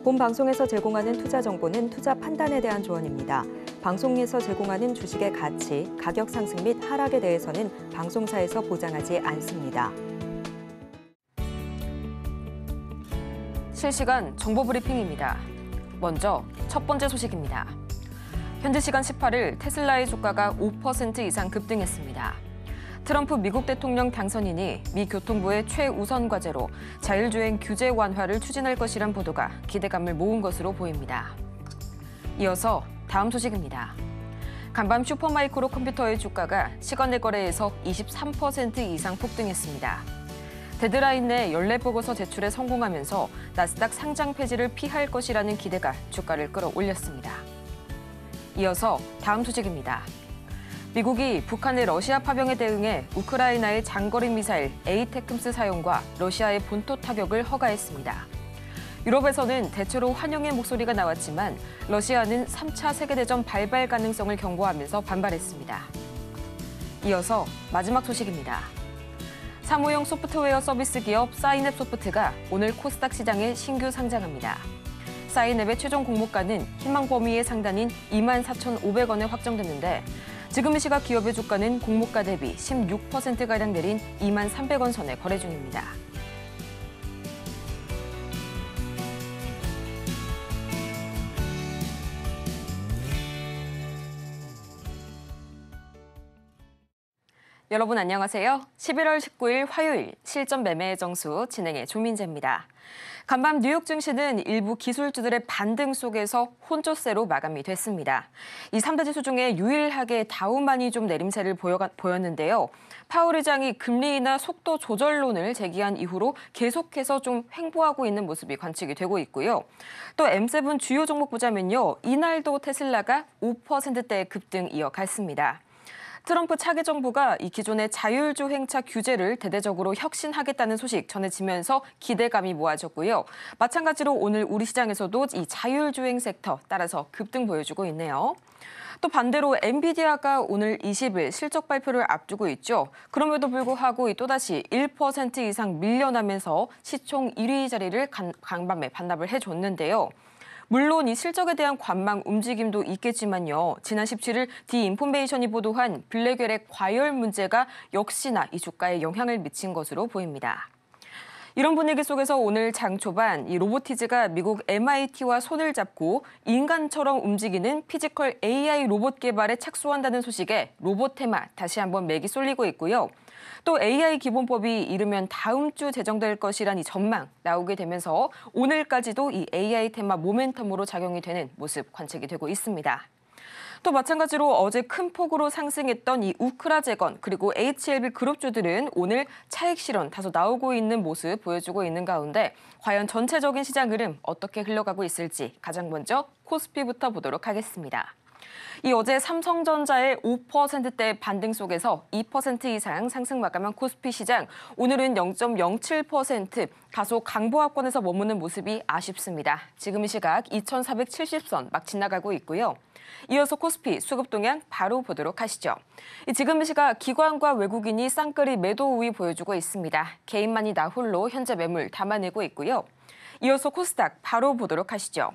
본 방송에서 제공하는 투자 정보는 투자 판단에 대한 조언입니다. 방송에서 제공하는 주식의 가치, 가격 상승 및 하락에 대해서는 방송사에서 보장하지 않습니다. 실시간 정보 브리핑입니다. 먼저 첫 번째 소식입니다. 현지 시간 18일 테슬라의 주가가 5% 이상 급등했습니다. 트럼프 미국 대통령 당선인이 미 교통부의 최우선 과제로 자율주행 규제 완화를 추진할 것이란 보도가 기대감을 모은 것으로 보입니다. 이어서 다음 소식입니다. 간밤 슈퍼마이크로 컴퓨터의 주가가 시간 내 거래에서 23% 이상 폭등했습니다. 데드라인 내 연례 보고서 제출에 성공하면서 나스닥 상장 폐지를 피할 것이라는 기대가 주가를 끌어올렸습니다. 이어서 다음 소식입니다. 미국이 북한의 러시아 파병에 대응해 우크라이나의 장거리 미사일 에이테크스 사용과 러시아의 본토 타격을 허가했습니다. 유럽에서는 대체로 환영의 목소리가 나왔지만 러시아는 3차 세계대전 발발 가능성을 경고하면서 반발했습니다. 이어서 마지막 소식입니다. 사무용 소프트웨어 서비스 기업 사인앱 소프트가 오늘 코스닥 시장에 신규 상장합니다. 사인앱의 최종 공모가는 희망 범위의 상단인 24,500원에 확정됐는데 지금 이 시각 기업의 주가는 공모가 대비 16%가량 내린 23,300원 선에 거래 중입니다. 여러분 안녕하세요. 11월 19일 화요일 실전 매매의 정수 진행의 조민재입니다. 간밤 뉴욕 증시는 일부 기술주들의 반등 속에서 혼조세로 마감이 됐습니다. 이 3대 지수 중에 유일하게 다우만이 좀 내림세를 보였는데요. 파월 의장이 금리 인하 속도 조절론을 제기한 이후로 계속해서 좀 횡보하고 있는 모습이 관측이 되고 있고요. 또 M7 주요 종목 보자면요. 이날도 테슬라가 5%대 급등 이어갔습니다. 트럼프 차기 정부가 이 기존의 자율주행차 규제를 대대적으로 혁신하겠다는 소식 전해지면서 기대감이 모아졌고요. 마찬가지로 오늘 우리 시장에서도 이 자율주행 섹터 따라서 급등 보여주고 있네요. 또 반대로 엔비디아가 오늘 20일 실적 발표를 앞두고 있죠. 그럼에도 불구하고 또다시 1% 이상 밀려나면서 시총 1위 자리를 간밤에 반납을 해줬는데요. 물론 이 실적에 대한 관망 움직임도 있겠지만요. 지난 17일 디인포메이션이 보도한 블랙웰의 과열 문제가 역시나 이 주가에 영향을 미친 것으로 보입니다. 이런 분위기 속에서 오늘 장 초반 이 로보티즈가 미국 MIT와 손을 잡고 인간처럼 움직이는 피지컬 AI 로봇 개발에 착수한다는 소식에 로봇 테마 다시 한번 맥이 쏠리고 있고요. 또 AI 기본법이 이르면 다음 주 제정될 것이란 이 전망 나오게 되면서 오늘까지도 이 AI 테마 모멘텀으로 작용이 되는 모습 관측이 되고 있습니다. 또 마찬가지로 어제 큰 폭으로 상승했던 이 우크라제건 그리고 HLB 그룹주들은 오늘 차익 실현 다소 나오고 있는 모습 보여주고 있는 가운데 과연 전체적인 시장 흐름 어떻게 흘러가고 있을지 가장 먼저 코스피부터 보도록 하겠습니다. 이 어제 삼성전자의 5%대 반등 속에서 2% 이상 상승 마감한 코스피 시장, 오늘은 0.07% 다소 강보합권에서 머무는 모습이 아쉽습니다. 지금 이 시각 2,470선 막 지나가고 있고요. 이어서 코스피 수급 동향 바로 보도록 하시죠. 지금 이 시각 기관과 외국인이 쌍끌이 매도 우위 보여주고 있습니다. 개인만이 나홀로 현재 매물 담아내고 있고요. 이어서 코스닥 바로 보도록 하시죠.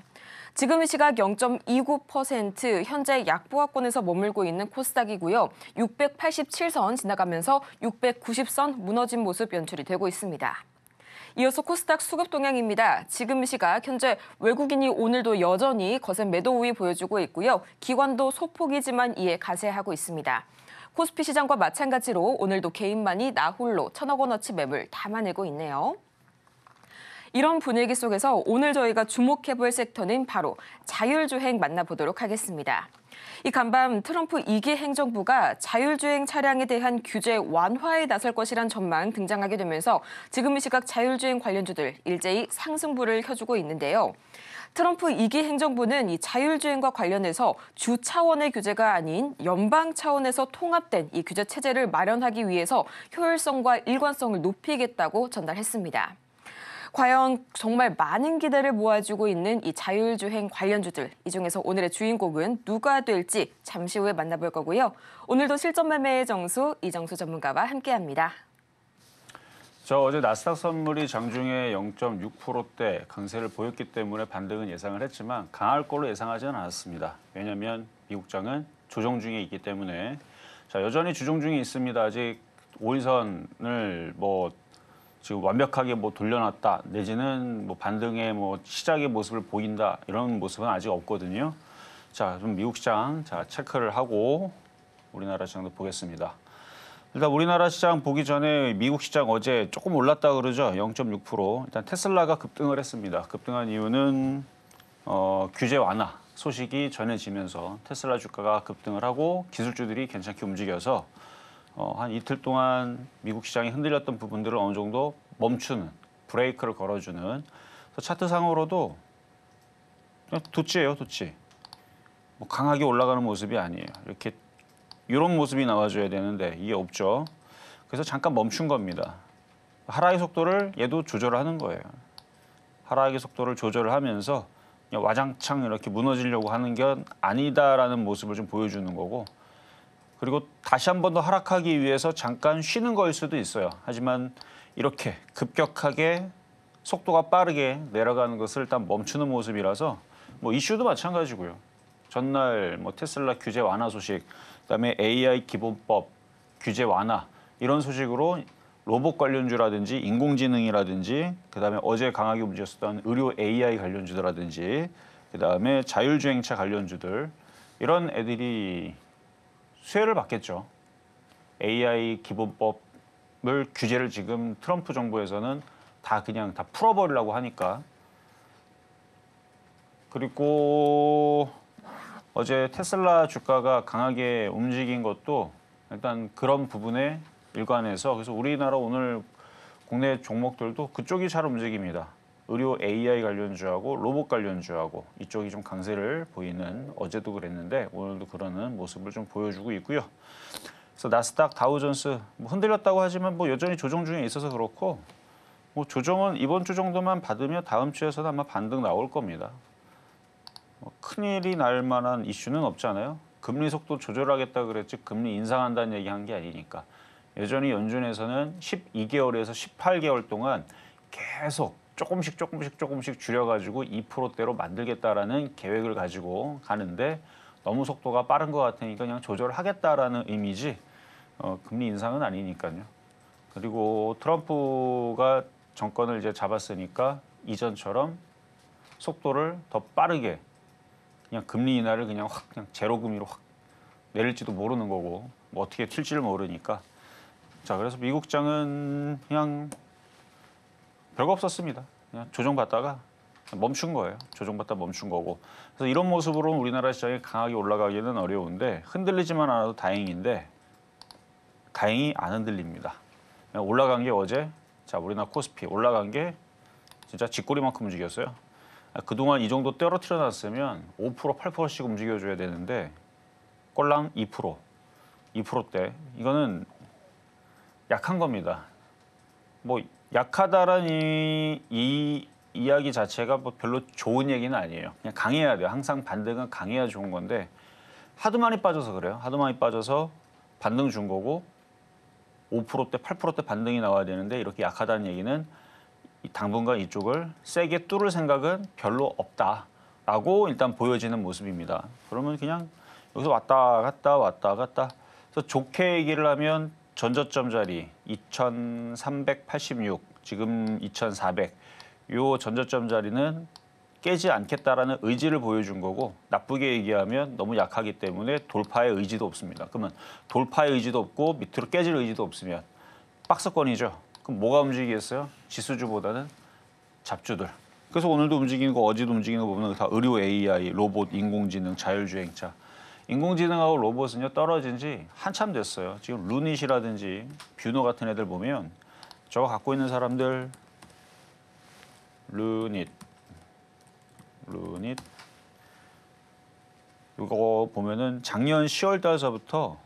지금 이 시각 0.29% 현재 약보합권에서 머물고 있는 코스닥이고요. 687선 지나가면서 690선 무너진 모습 연출이 되고 있습니다. 이어서 코스닥 수급 동향입니다. 지금 이 시각 현재 외국인이 오늘도 여전히 거센 매도 우위 보여주고 있고요. 기관도 소폭이지만 이에 가세하고 있습니다. 코스피 시장과 마찬가지로 오늘도 개인만이 나홀로 1,000억 원어치 매물 담아내고 있네요. 이런 분위기 속에서 오늘 저희가 주목해볼 섹터는 바로 자율주행 만나보도록 하겠습니다. 이 간밤 트럼프 2기 행정부가 자율주행 차량에 대한 규제 완화에 나설 것이란 전망 등장하게 되면서 지금 이 시각 자율주행 관련주들 일제히 상승부를 켜주고 있는데요. 트럼프 2기 행정부는 이 자율주행과 관련해서 주 차원의 규제가 아닌 연방 차원에서 통합된 이 규제 체제를 마련하기 위해서 효율성과 일관성을 높이겠다고 전달했습니다. 과연 정말 많은 기대를 모아주고 있는 이 자율주행 관련주들, 이 중에서 오늘의 주인공은 누가 될지 잠시 후에 만나볼 거고요. 오늘도 실전 매매의 정수 이정수 전문가와 함께합니다. 저 어제 나스닥 선물이 장중에 0.6%대 강세를 보였기 때문에 반등은 예상을 했지만 강할 걸로 예상하지는 않았습니다. 왜냐하면 미국장은 조정 중에 있기 때문에 자 여전히 조정 중에 있습니다. 아직 5일선을 뭐 지금 완벽하게 뭐 돌려놨다 내지는 뭐 반등의 뭐 시작의 모습을 보인다 이런 모습은 아직 없거든요. 자 좀 미국 시장 자 체크를 하고 우리나라 시장도 보겠습니다. 일단 우리나라 시장 보기 전에 미국 시장 어제 조금 올랐다 그러죠. 0.6%. 일단 테슬라가 급등을 했습니다. 급등한 이유는 규제 완화 소식이 전해지면서 테슬라 주가가 급등을 하고 기술주들이 괜찮게 움직여서 한 이틀 동안 미국 시장이 흔들렸던 부분들을 어느 정도 멈추는 브레이크를 걸어주는 차트상으로도 그냥 도치예요, 도치. 뭐 강하게 올라가는 모습이 아니에요. 이렇게 이런 모습이 나와줘야 되는데 이게 없죠. 그래서 잠깐 멈춘 겁니다. 하락의 속도를 얘도 조절을 하는 거예요. 하락의 속도를 조절을 하면서 그냥 와장창 이렇게 무너지려고 하는 게 아니다라는 모습을 좀 보여주는 거고 그리고 다시 한 번 더 하락하기 위해서 잠깐 쉬는 거일 수도 있어요. 하지만 이렇게 급격하게 속도가 빠르게 내려가는 것을 일단 멈추는 모습이라서 뭐 이슈도 마찬가지고요. 전날 뭐 테슬라 규제 완화 소식 그다음에 AI 기본법 규제 완화 이런 소식으로 로봇 관련주라든지 인공지능이라든지 그다음에 어제 강하게 움직였었던 의료 AI 관련주라든지 그다음에 자율주행차 관련주들 이런 애들이 수혜를 받겠죠. AI 기본법을 규제를 지금 트럼프 정부에서는 다 그냥 다 풀어버리려고 하니까 그리고 어제 테슬라 주가가 강하게 움직인 것도 일단 그런 부분에 일관해서 그래서 우리나라 오늘 국내 종목들도 그쪽이 잘 움직입니다. 의료 AI 관련주하고 로봇 관련주하고 이쪽이 좀 강세를 보이는 어제도 그랬는데 오늘도 그러는 모습을 좀 보여주고 있고요. 그래서 나스닥 다우존스 뭐 흔들렸다고 하지만 뭐 여전히 조정 중에 있어서 그렇고 뭐 조정은 이번 주 정도만 받으면 다음 주에서는 아마 반등 나올 겁니다. 큰일이 날 만한 이슈는 없잖아요. 금리 속도 조절하겠다 그랬지 금리 인상한다는 얘기 한 게 아니니까. 여전히 연준에서는 12개월에서 18개월 동안 계속 조금씩 줄여가지고 2%대로 만들겠다라는 계획을 가지고 가는데 너무 속도가 빠른 것 같으니까 그냥 조절하겠다라는 의미지 금리 인상은 아니니까요. 그리고 트럼프가 정권을 이제 잡았으니까 이전처럼 속도를 더 빠르게 그냥 금리 인하를 그냥 확 그냥 제로 금리로 확 내릴지도 모르는 거고 뭐 어떻게 튈지를 모르니까 자 그래서 미국장은 그냥 별거 없었습니다. 그냥 조정받다가 멈춘 거예요. 조정받다 멈춘 거고 그래서 이런 모습으로는 우리나라 시장이 강하게 올라가기는 어려운데 흔들리지만 않아도 다행인데 다행히 안 흔들립니다. 올라간 게 어제 자 우리나라 코스피 올라간 게 진짜 쥐꼬리만큼 움직였어요. 그동안 이 정도 떨어뜨려 놨으면 5% 8%씩 움직여줘야 되는데 꼴랑 2%대 이거는 약한 겁니다. 뭐 약하다라는 이 이야기 자체가 뭐 별로 좋은 얘기는 아니에요. 그냥 강해야 돼요. 항상 반등은 강해야 좋은 건데 하도 많이 빠져서 그래요. 하도 많이 빠져서 반등 준 거고 5%대 8%대 반등이 나와야 되는데 이렇게 약하다는 얘기는 당분간 이쪽을 세게 뚫을 생각은 별로 없다라고 일단 보여지는 모습입니다. 그러면 그냥 여기서 왔다 갔다 그래서 좋게 얘기를 하면 전저점 자리 2386 지금 2400 요 전저점 자리는 깨지 않겠다라는 의지를 보여준 거고 나쁘게 얘기하면 너무 약하기 때문에 돌파의 의지도 없습니다. 그러면 돌파의 의지도 없고 밑으로 깨질 의지도 없으면 박스권이죠. 그럼 뭐가 움직이겠어요? 지수주보다는 잡주들. 그래서 오늘도 움직이는 거 어제도 움직이는 거 보면 다 의료 AI, 로봇, 인공지능, 자율주행차. 인공지능하고 로봇은요 떨어진 지 한참 됐어요. 지금 루닛이라든지 뷰노 같은 애들 보면 저거 갖고 있는 사람들 루닛 이거 보면은 작년 10월 달서부터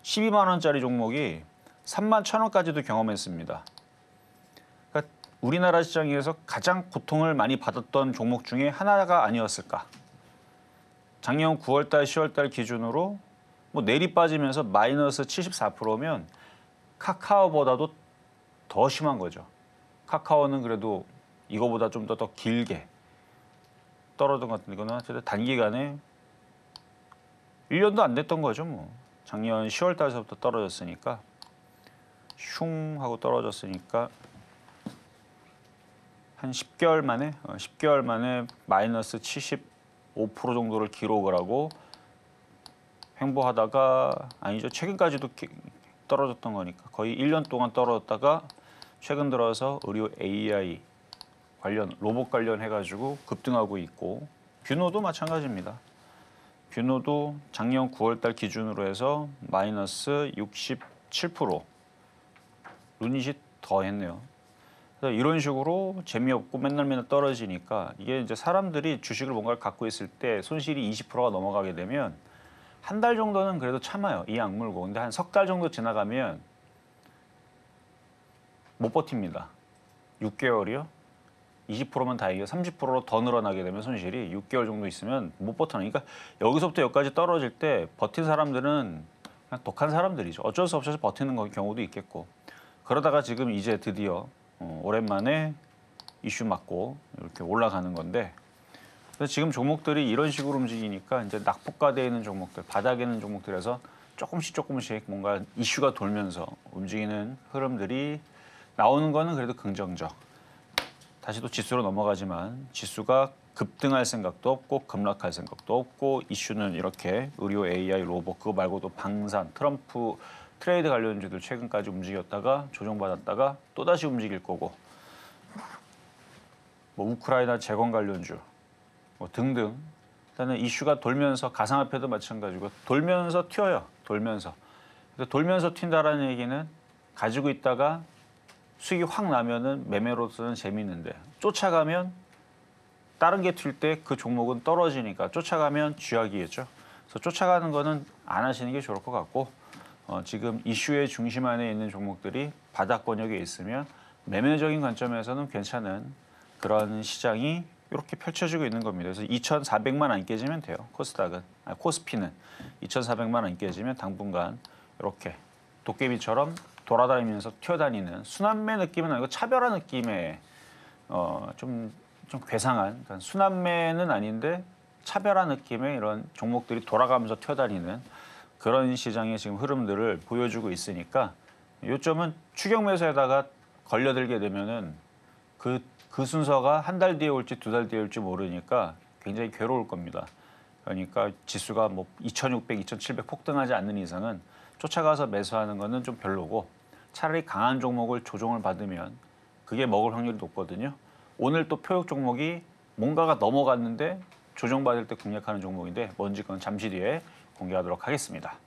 12만 원짜리 종목이 3만 1,000원까지도 경험했습니다. 그러니까 우리나라 시장에서 가장 고통을 많이 받았던 종목 중에 하나가 아니었을까. 작년 9월 달, 10월 달 기준으로 뭐 내리 빠지면서 마이너스 74%면 카카오보다도 더 심한 거죠. 카카오는 그래도 이거보다 좀 더 길게 떨어진 것 같은데 이거는 어쨌든 단기간에 1년도 안 됐던 거죠. 뭐 작년 10월 달서부터 떨어졌으니까 슝 하고 떨어졌으니까 한 10개월 만에 마이너스 75% 정도를 기록을 하고 횡보하다가 아니죠. 최근까지도 떨어졌던 거니까 거의 1년 동안 떨어졌다가 최근 들어서 의료 AI 관련 로봇 관련 해가지고 급등하고 있고 뷰노도 마찬가지입니다. 뷰노도 작년 9월 달 기준으로 해서 마이너스 67% 루닛이 더 했네요. 그래서 이런 식으로 재미없고 맨날 떨어지니까 이게 이제 사람들이 주식을 뭔가를 갖고 있을 때 손실이 20%가 넘어가게 되면 한 달 정도는 그래도 참아요. 이 악물고. 근데 한 석 달 정도 지나가면 못 버팁니다. 6개월이요? 20%면 다행이에요. 30%로 더 늘어나게 되면 손실이 6개월 정도 있으면 못 버텨요. 그러니까 여기서부터 여기까지 떨어질 때 버틴 사람들은 그냥 독한 사람들이죠. 어쩔 수 없어서 버티는 경우도 있겠고. 그러다가 지금 이제 드디어 오랜만에 이슈 맞고 이렇게 올라가는 건데 그래서 지금 종목들이 이런 식으로 움직이니까 이제 낙폭과대에 있는 종목들, 바닥에 있는 종목들에서 조금씩 뭔가 이슈가 돌면서 움직이는 흐름들이 나오는 거는 그래도 긍정적. 다시 또 지수로 넘어가지만 지수가 급등할 생각도 없고 급락할 생각도 없고 이슈는 이렇게 의료 AI 로봇 그거 말고도 방산, 트럼프 트레이드 관련주들 최근까지 움직였다가 조정받았다가 또다시 움직일 거고 뭐 우크라이나 재건 관련주 뭐 등등 일단은 이슈가 돌면서 가상화폐도 마찬가지고 돌면서 튀어요. 돌면서 튄다라는 얘기는 가지고 있다가 수익이 확 나면은 매매로서는 재밌는데 쫓아가면 다른 게 튈 때 그 종목은 떨어지니까 쫓아가면 쥐약이겠죠. 그래서 쫓아가는 거는 안 하시는 게 좋을 것 같고 지금 이슈의 중심 안에 있는 종목들이 바닥 권역에 있으면 매매적인 관점에서는 괜찮은 그런 시장이 이렇게 펼쳐지고 있는 겁니다. 그래서 2,400만 안 깨지면 돼요. 코스피는 2,400만 안 깨지면 당분간 이렇게 도깨비처럼 돌아다니면서 튀어다니는 순환매 느낌은 아니고 차별화 느낌의 좀 괴상한 그러니까 순환매는 아닌데 차별화 느낌의 이런 종목들이 돌아가면서 튀어다니는 그런 시장의 지금 흐름들을 보여주고 있으니까 요점은 추격 매수에다가 걸려들게 되면은 그 순서가 한 달 뒤에 올지 두 달 뒤에 올지 모르니까 굉장히 괴로울 겁니다. 그러니까 지수가 뭐 2,600, 2,700 폭등하지 않는 이상은 쫓아가서 매수하는 거는 좀 별로고 차라리 강한 종목을 조정을 받으면 그게 먹을 확률이 높거든요. 오늘 또 표역 종목이 뭔가가 넘어갔는데 조정받을 때 공략하는 종목인데 뭔지 그건 잠시 뒤에 공개하도록 하겠습니다.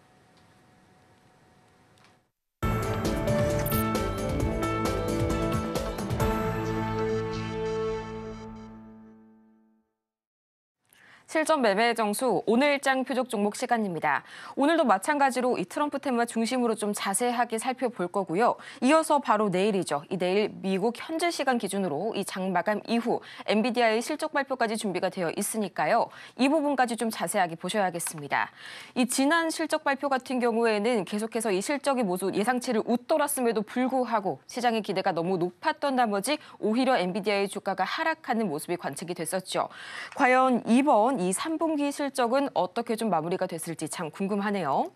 실전 매매 정수 오늘장 표적 종목 시간입니다. 오늘도 마찬가지로 이 트럼프 테마 중심으로 좀 자세하게 살펴볼 거고요. 이어서 바로 내일이죠. 이 내일 미국 현지 시간 기준으로 이 장 마감 이후 엔비디아의 실적 발표까지 준비가 되어 있으니까요. 이 부분까지 좀 자세하게 보셔야겠습니다. 이 지난 실적 발표 같은 경우에는 계속해서 이 실적이 모두 예상치를 웃돌았음에도 불구하고 시장의 기대가 너무 높았던 나머지 오히려 엔비디아의 주가가 하락하는 모습이 관측이 됐었죠. 과연 이번 이 3분기 실적은 어떻게 좀 마무리가 됐을지 참 궁금하네요.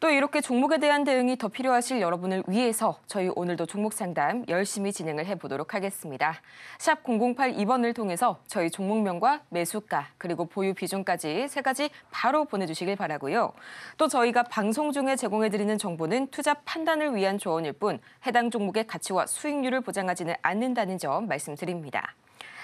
또 이렇게 종목에 대한 대응이 더 필요하실 여러분을 위해서 저희 오늘도 종목 상담 열심히 진행을 해보도록 하겠습니다. 샵 0082번을 통해서 저희 종목명과 매수가 그리고 보유 비중까지 3가지 바로 보내주시길 바라고요. 또 저희가 방송 중에 제공해드리는 정보는 투자 판단을 위한 조언일 뿐 해당 종목의 가치와 수익률을 보장하지는 않는다는 점 말씀드립니다.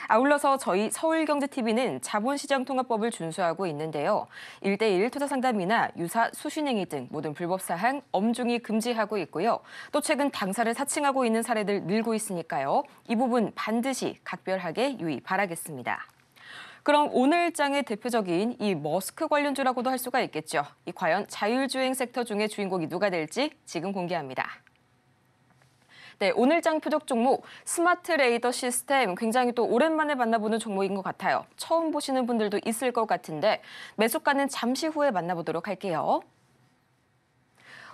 아울러서 저희 서울경제TV는 자본시장통합법을 준수하고 있는데요. 1:1 투자상담이나 유사 수신행위 등 모든 불법사항 엄중히 금지하고 있고요. 또 최근 당사를 사칭하고 있는 사례들 늘고 있으니까요. 이 부분 반드시 각별하게 유의 바라겠습니다. 그럼 오늘 장의 대표적인 이 머스크 관련주라고도 할 수가 있겠죠. 이 과연 자율주행 섹터 중에 주인공이 누가 될지 지금 공개합니다. 네, 오늘 장 표적 종목 스마트 레이더 시스템 굉장히 또 오랜만에 만나보는 종목인 것 같아요. 처음 보시는 분들도 있을 것 같은데 매수가는 잠시 후에 만나보도록 할게요.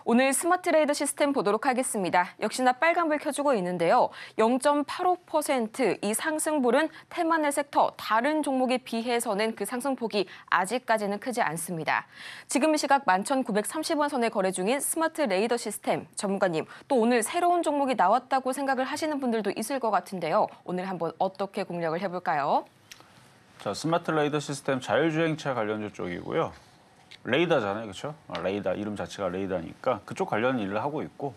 오늘 스마트 레이더 시스템 보도록 하겠습니다. 역시나 빨간불 켜주고 있는데요. 0.85% 이 상승폭은 테마넷 섹터 다른 종목에 비해서는 그 상승폭이 아직까지는 크지 않습니다. 지금 시각 11,930원 선에 거래 중인 스마트 레이더 시스템 전문가님, 또 오늘 새로운 종목이 나왔다고 생각을 하시는 분들도 있을 것 같은데요. 오늘 한번 어떻게 공략을 해볼까요? 자, 스마트 레이더 시스템 자율주행차 관련주 쪽이고요. 레이더잖아요, 그렇죠? 레이더 이름 자체가 레이더니까 그쪽 관련 일을 하고 있고,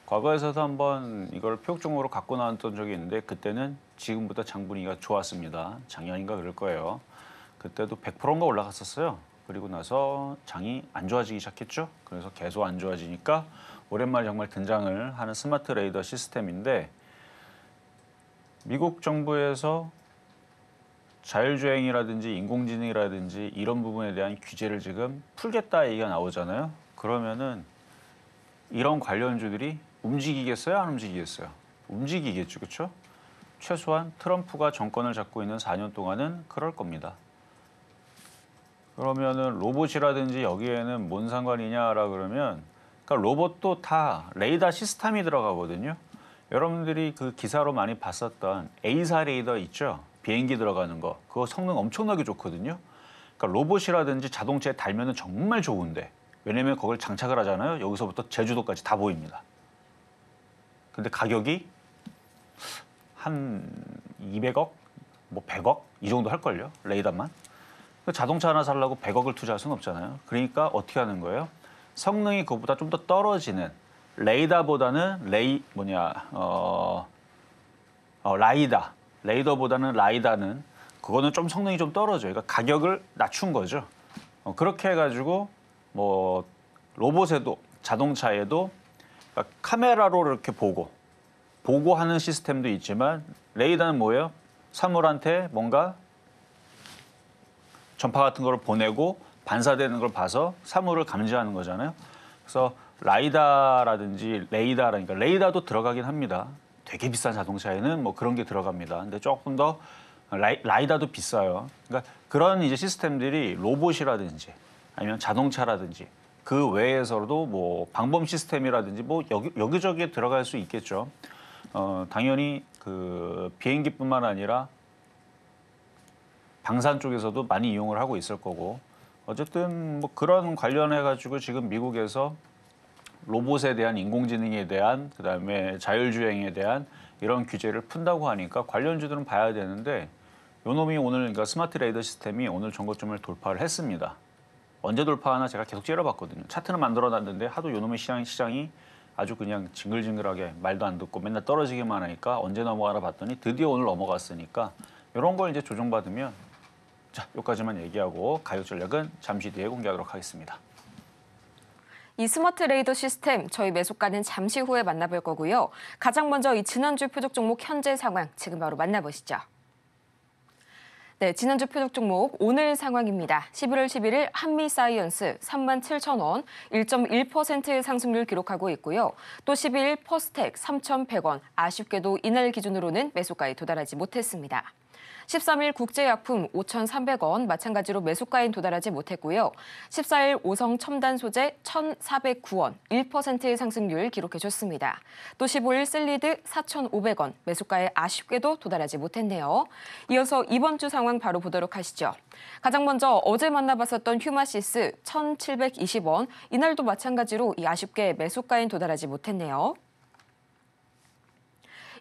과거에서도 한번 이걸 표적종으로 갖고 나왔던 적이 있는데 그때는 지금보다 장분위기가 좋았습니다. 작년인가 그럴 거예요. 그때도 100%인가 올라갔었어요. 그리고 나서 장이 안 좋아지기 시작했죠. 그래서 계속 안 좋아지니까 오랜만에 정말 등장을 하는 스마트 레이더 시스템인데, 미국 정부에서 자율주행이라든지 인공지능이라든지 이런 부분에 대한 규제를 지금 풀겠다 얘기가 나오잖아요. 그러면은 이런 관련주들이 움직이겠어요? 안 움직이겠어요? 움직이겠죠, 그렇죠? 최소한 트럼프가 정권을 잡고 있는 4년 동안은 그럴 겁니다. 그러면은 로봇이라든지 여기에는 뭔 상관이냐라 그러면, 그러니까 로봇도 다 레이더 시스템이 들어가거든요. 여러분들이 그 기사로 많이 봤었던 A사 레이더 있죠? 비행기 들어가는 거, 그거 성능 엄청나게 좋거든요. 그러니까 로봇이라든지 자동차에 달면은 정말 좋은데, 왜냐면 거길 장착을 하잖아요. 여기서부터 제주도까지 다 보입니다. 근데 가격이 한 200억, 뭐 100억 이 정도 할걸요, 레이더만. 자동차 하나 살려고 100억을 투자할 수는 없잖아요. 그러니까 어떻게 하는 거예요? 성능이 그것보다 좀 더 떨어지는 레이더보다는 레이더보다는 라이다는 그거는 좀 성능이 좀 떨어져요. 그러니까 가격을 낮춘 거죠. 그렇게 해가지고 뭐 로봇에도 자동차에도 그러니까 카메라로 이렇게 보고 하는 시스템도 있지만, 레이더는 뭐예요? 사물한테 뭔가 전파 같은 걸 보내고 반사되는 걸 봐서 사물을 감지하는 거잖아요. 그래서 라이다라든지 레이더라니까 레이더도 들어가긴 합니다. 되게 비싼 자동차에는 뭐 그런 게 들어갑니다. 근데 조금 더 라이다도 비싸요. 그러니까 그런 이제 시스템들이 로봇이라든지 아니면 자동차라든지 그 외에서도 뭐 방범 시스템이라든지 뭐 여기저기에 들어갈 수 있겠죠. 당연히 그 비행기뿐만 아니라 방산 쪽에서도 많이 이용을 하고 있을 거고, 어쨌든 뭐 그런 관련해 가지고 지금 미국에서 로봇에 대한 인공지능에 대한, 그다음에 자율주행에 대한 이런 규제를 푼다고 하니까 관련주들은 봐야 되는데, 요놈이 오늘, 그러니까 스마트 레이더 시스템이 오늘 전고점을 돌파를 했습니다. 언제 돌파하나 제가 계속 째려봤거든요. 차트는 만들어놨는데 하도 요놈의 시장이 아주 그냥 징글징글하게 말도 안 듣고 맨날 떨어지기만 하니까 언제 넘어가나 봤더니 드디어 오늘 넘어갔으니까 이런 걸 이제 조정받으면, 자, 여기까지만 얘기하고 가격 전략은 잠시 뒤에 공개하도록 하겠습니다. 이 스마트 레이더 시스템, 저희 매수가는 잠시 후에 만나볼 거고요. 가장 먼저 이 지난주 표적 종목 현재 상황 지금 바로 만나보시죠. 네, 지난주 표적 종목 오늘 상황입니다. 11월 11일 한미사이언스 37,000원, 1.1%의 상승률 기록하고 있고요. 또 12일 퍼스텍 3,100원, 아쉽게도 이날 기준으로는 매수가에 도달하지 못했습니다. 13일 국제약품 5,300원, 마찬가지로 매수가엔 도달하지 못했고요. 14일 오성 첨단소재 1,409원, 1%의 상승률 기록해줬습니다. 또 15일 셀리드 4,500원, 매수가에 아쉽게도 도달하지 못했네요. 이어서 이번 주 상황 바로 보도록 하시죠. 가장 먼저 어제 만나봤었던 휴마시스 1,720원, 이날도 마찬가지로 아쉽게 매수가엔 도달하지 못했네요.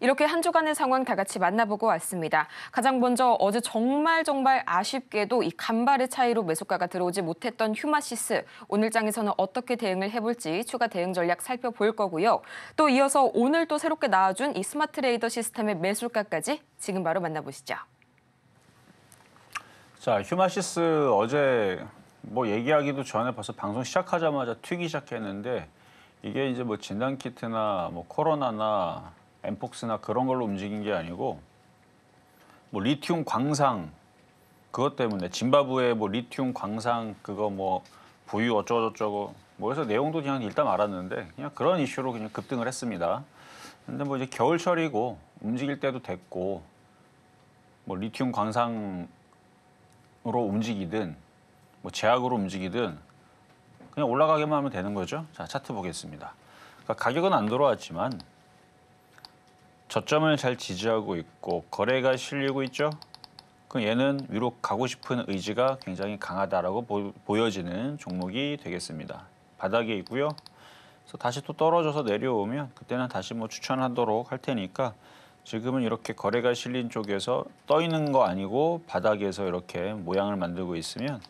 이렇게 한 주간의 상황 다 같이 만나보고 왔습니다. 가장 먼저 어제 정말 아쉽게도 이 간발의 차이로 매수가가 들어오지 못했던 휴마시스, 오늘 장에서는 어떻게 대응을 해볼지 추가 대응 전략 살펴볼 거고요. 또 이어서 오늘 또 새롭게 나와준 이 스마트 레이더 시스템의 매수가까지 지금 바로 만나보시죠. 자, 휴마시스 어제 뭐 얘기하기도 전에 벌써 방송 시작하자마자 튀기 시작했는데, 이게 이제 뭐 진단키트나 뭐 코로나나 엠폭스나 그런 걸로 움직인 게 아니고, 뭐 리튬 광산 그것 때문에 짐바브웨 뭐 리튬 광산 그거 뭐 보유 어쩌고저쩌고 뭐 해서 내용도 그냥 일단 알았는데 그냥 그런 이슈로 그냥 급등을 했습니다. 근데 뭐 이제 겨울철이고 움직일 때도 됐고, 뭐 리튬 광산으로 움직이든 뭐 제약으로 움직이든 그냥 올라가기만 하면 되는 거죠. 자, 차트 보겠습니다. 그러니까 가격은 안 들어왔지만 저점을 잘 지지하고 있고 거래가 실리고 있죠. 그럼 얘는 위로 가고 싶은 의지가 굉장히 강하다라고 보여지는 종목이 되겠습니다. 바닥에 있고요. 그래서 다시 또 떨어져서 내려오면 그때는 다시 뭐 추천하도록 할 테니까 지금은 이렇게 거래가 실린 쪽에서 떠 있는 거 아니고 바닥에서 이렇게 모양을 만들고 있으면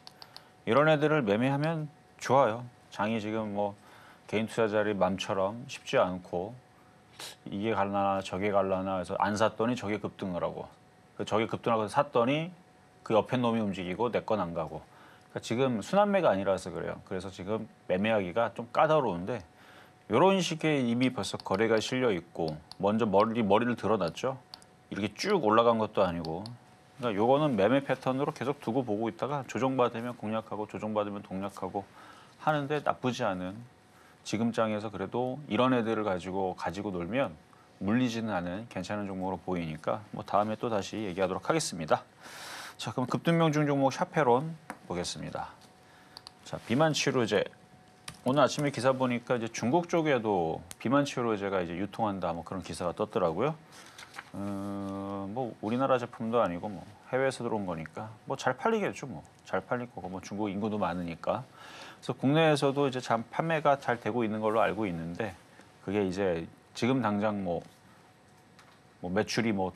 이런 애들을 매매하면 좋아요. 장이 지금 뭐 개인 투자자들이 맘처럼 쉽지 않고 이게 갈라나 저게 갈라나 해서 안 샀더니 저게 급등을 하고 저게 급등하고 샀더니 그 옆에 놈이 움직이고 내 건 안 가고 그러니까 지금 순환매가 아니라서 그래요. 그래서 지금 매매하기가 좀 까다로운데 이런 식의 이미 벌써 거래가 실려 있고 먼저 머리를 드러났죠. 이렇게 쭉 올라간 것도 아니고 그러니까 요거는 매매 패턴으로 계속 두고 보고 있다가 조정받으면 공략하고 조정받으면 동략하고 하는데 나쁘지 않은 지금 장에서 그래도 이런 애들을 가지고 놀면 물리지는 않은 괜찮은 종목으로 보이니까 뭐 다음에 또 다시 얘기하도록 하겠습니다. 자, 그럼 급등명중 종목 샤페론 보겠습니다. 자, 비만 치료제. 오늘 아침에 기사 보니까 이제 중국 쪽에도 비만 치료제가 이제 유통한다 뭐 그런 기사가 떴더라고요. 뭐 우리나라 제품도 아니고 뭐 해외에서 들어온 거니까 뭐 잘 팔리겠죠. 뭐 잘 팔릴 거고 뭐 중국 인구도 많으니까. 그래서 국내에서도 이제 참 판매가 잘 되고 있는 걸로 알고 있는데 그게 이제 지금 당장 뭐 매출이 뭐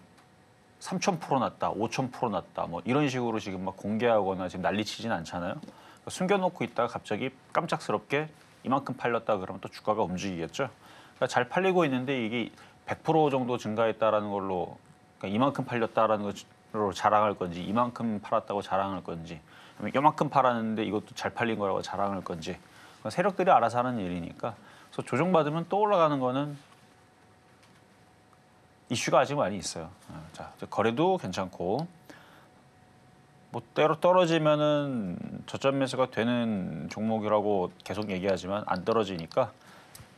3,000% 났다, 5,000% 났다, 뭐 이런 식으로 지금 막 공개하거나 지금 난리치진 않잖아요. 그러니까 숨겨놓고 있다가 갑자기 깜짝스럽게 이만큼 팔렸다 그러면 또 주가가 움직이겠죠. 그러니까 잘 팔리고 있는데 이게 100% 정도 증가했다라는 걸로 그러니까 이만큼 팔렸다라는 걸로 자랑할 건지 이만큼 팔았다고 자랑할 건지 이만큼 팔았는데 이것도 잘 팔린 거라고 자랑할 건지 세력들이 알아서 하는 일이니까 그래서 조정받으면 또 올라가는 거는 이슈가 아직 많이 있어요. 자, 거래도 괜찮고 뭐 때로 떨어지면은 저점 매수가 되는 종목이라고 계속 얘기하지만 안 떨어지니까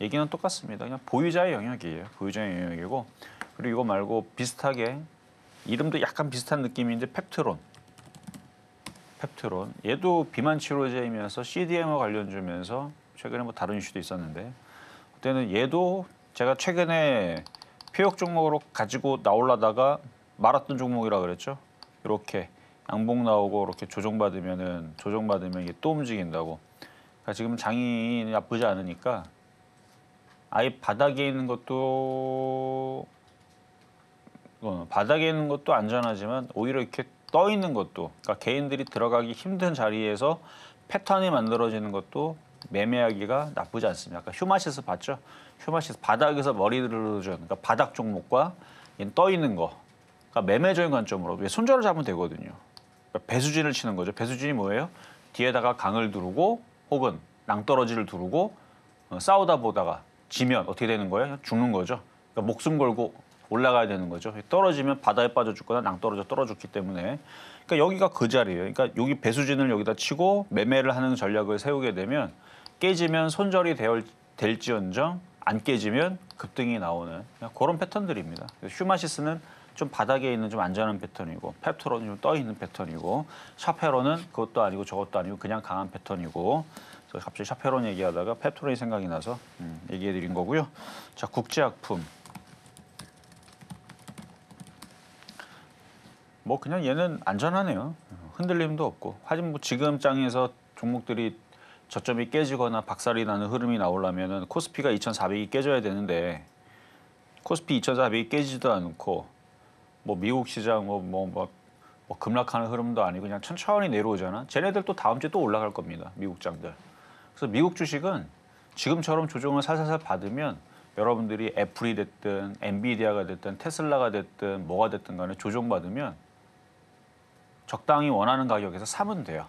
얘기는 똑같습니다. 그냥 보유자의 영역이에요. 보유자의 영역이고 그리고 이거 말고 비슷하게 이름도 약간 비슷한 느낌인데 펩트론 얘도 비만 치료제이면서 CDMO 관련주면서 최근에 뭐 다른 이슈도 있었는데 그때는 얘도 제가 최근에 폐역 종목으로 가지고 나오려다가 말았던 종목이라 그랬죠. 이렇게 양봉 나오고 이렇게 조정받으면 이게 또 움직인다고. 그러니까 지금 장이 나쁘지 않으니까 아예 바닥에 있는 것도 안전하지만 오히려 이렇게 떠 있는 것도 그러니까 개인들이 들어가기 힘든 자리에서 패턴이 만들어지는 것도 매매하기가 나쁘지 않습니다. 아까 휴마시스 봤죠? 휴마시스 바닥에서 머리를 준 그러니까 바닥 종목과 떠 있는 거. 그러니까 매매적인 관점으로 왜 손절을 잡으면 되거든요. 그러니까 배수진을 치는 거죠. 배수진이 뭐예요? 뒤에다가 강을 두르고 혹은 낭떠러지를 두르고 싸우다 보다가 지면 어떻게 되는 거예요? 죽는 거죠. 그러니까 목숨 걸고 올라가야 되는 거죠. 떨어지면 바다에 빠져 죽거나 낭떠러져 떨어졌기 때문에 그러니까 여기가 그 자리예요. 그러니까 여기 배수진을 여기다 치고 매매를 하는 전략을 세우게 되면 깨지면 손절이 될지언정 안 깨지면 급등이 나오는 그런 패턴들입니다. 휴마시스는 좀 바닥에 있는 좀 안전한 패턴이고 펩트론은 좀 떠 있는 패턴이고 샤페론은 그것도 아니고 저것도 아니고 그냥 강한 패턴이고 그래서 갑자기 샤페론 얘기하다가 펩트론이 생각이 나서 얘기해드린 거고요. 자, 국제약품. 뭐 그냥 얘는 안전하네요. 흔들림도 없고. 하지만 뭐 지금 장에서 종목들이 저점이 깨지거나 박살이 나는 흐름이 나오려면은 코스피가 2,400이 깨져야 되는데 코스피 2,400이 깨지지도 않고 뭐 미국 시장 뭐 급락하는 흐름도 아니고 그냥 천천히 내려오잖아. 쟤네들 또 다음 주에 또 올라갈 겁니다. 미국 장들. 그래서 미국 주식은 지금처럼 조정을 살살살 받으면 여러분들이 애플이 됐든 엔비디아가 됐든 테슬라가 됐든 뭐가 됐든 간에 조정받으면 적당히 원하는 가격에서 사면 돼요.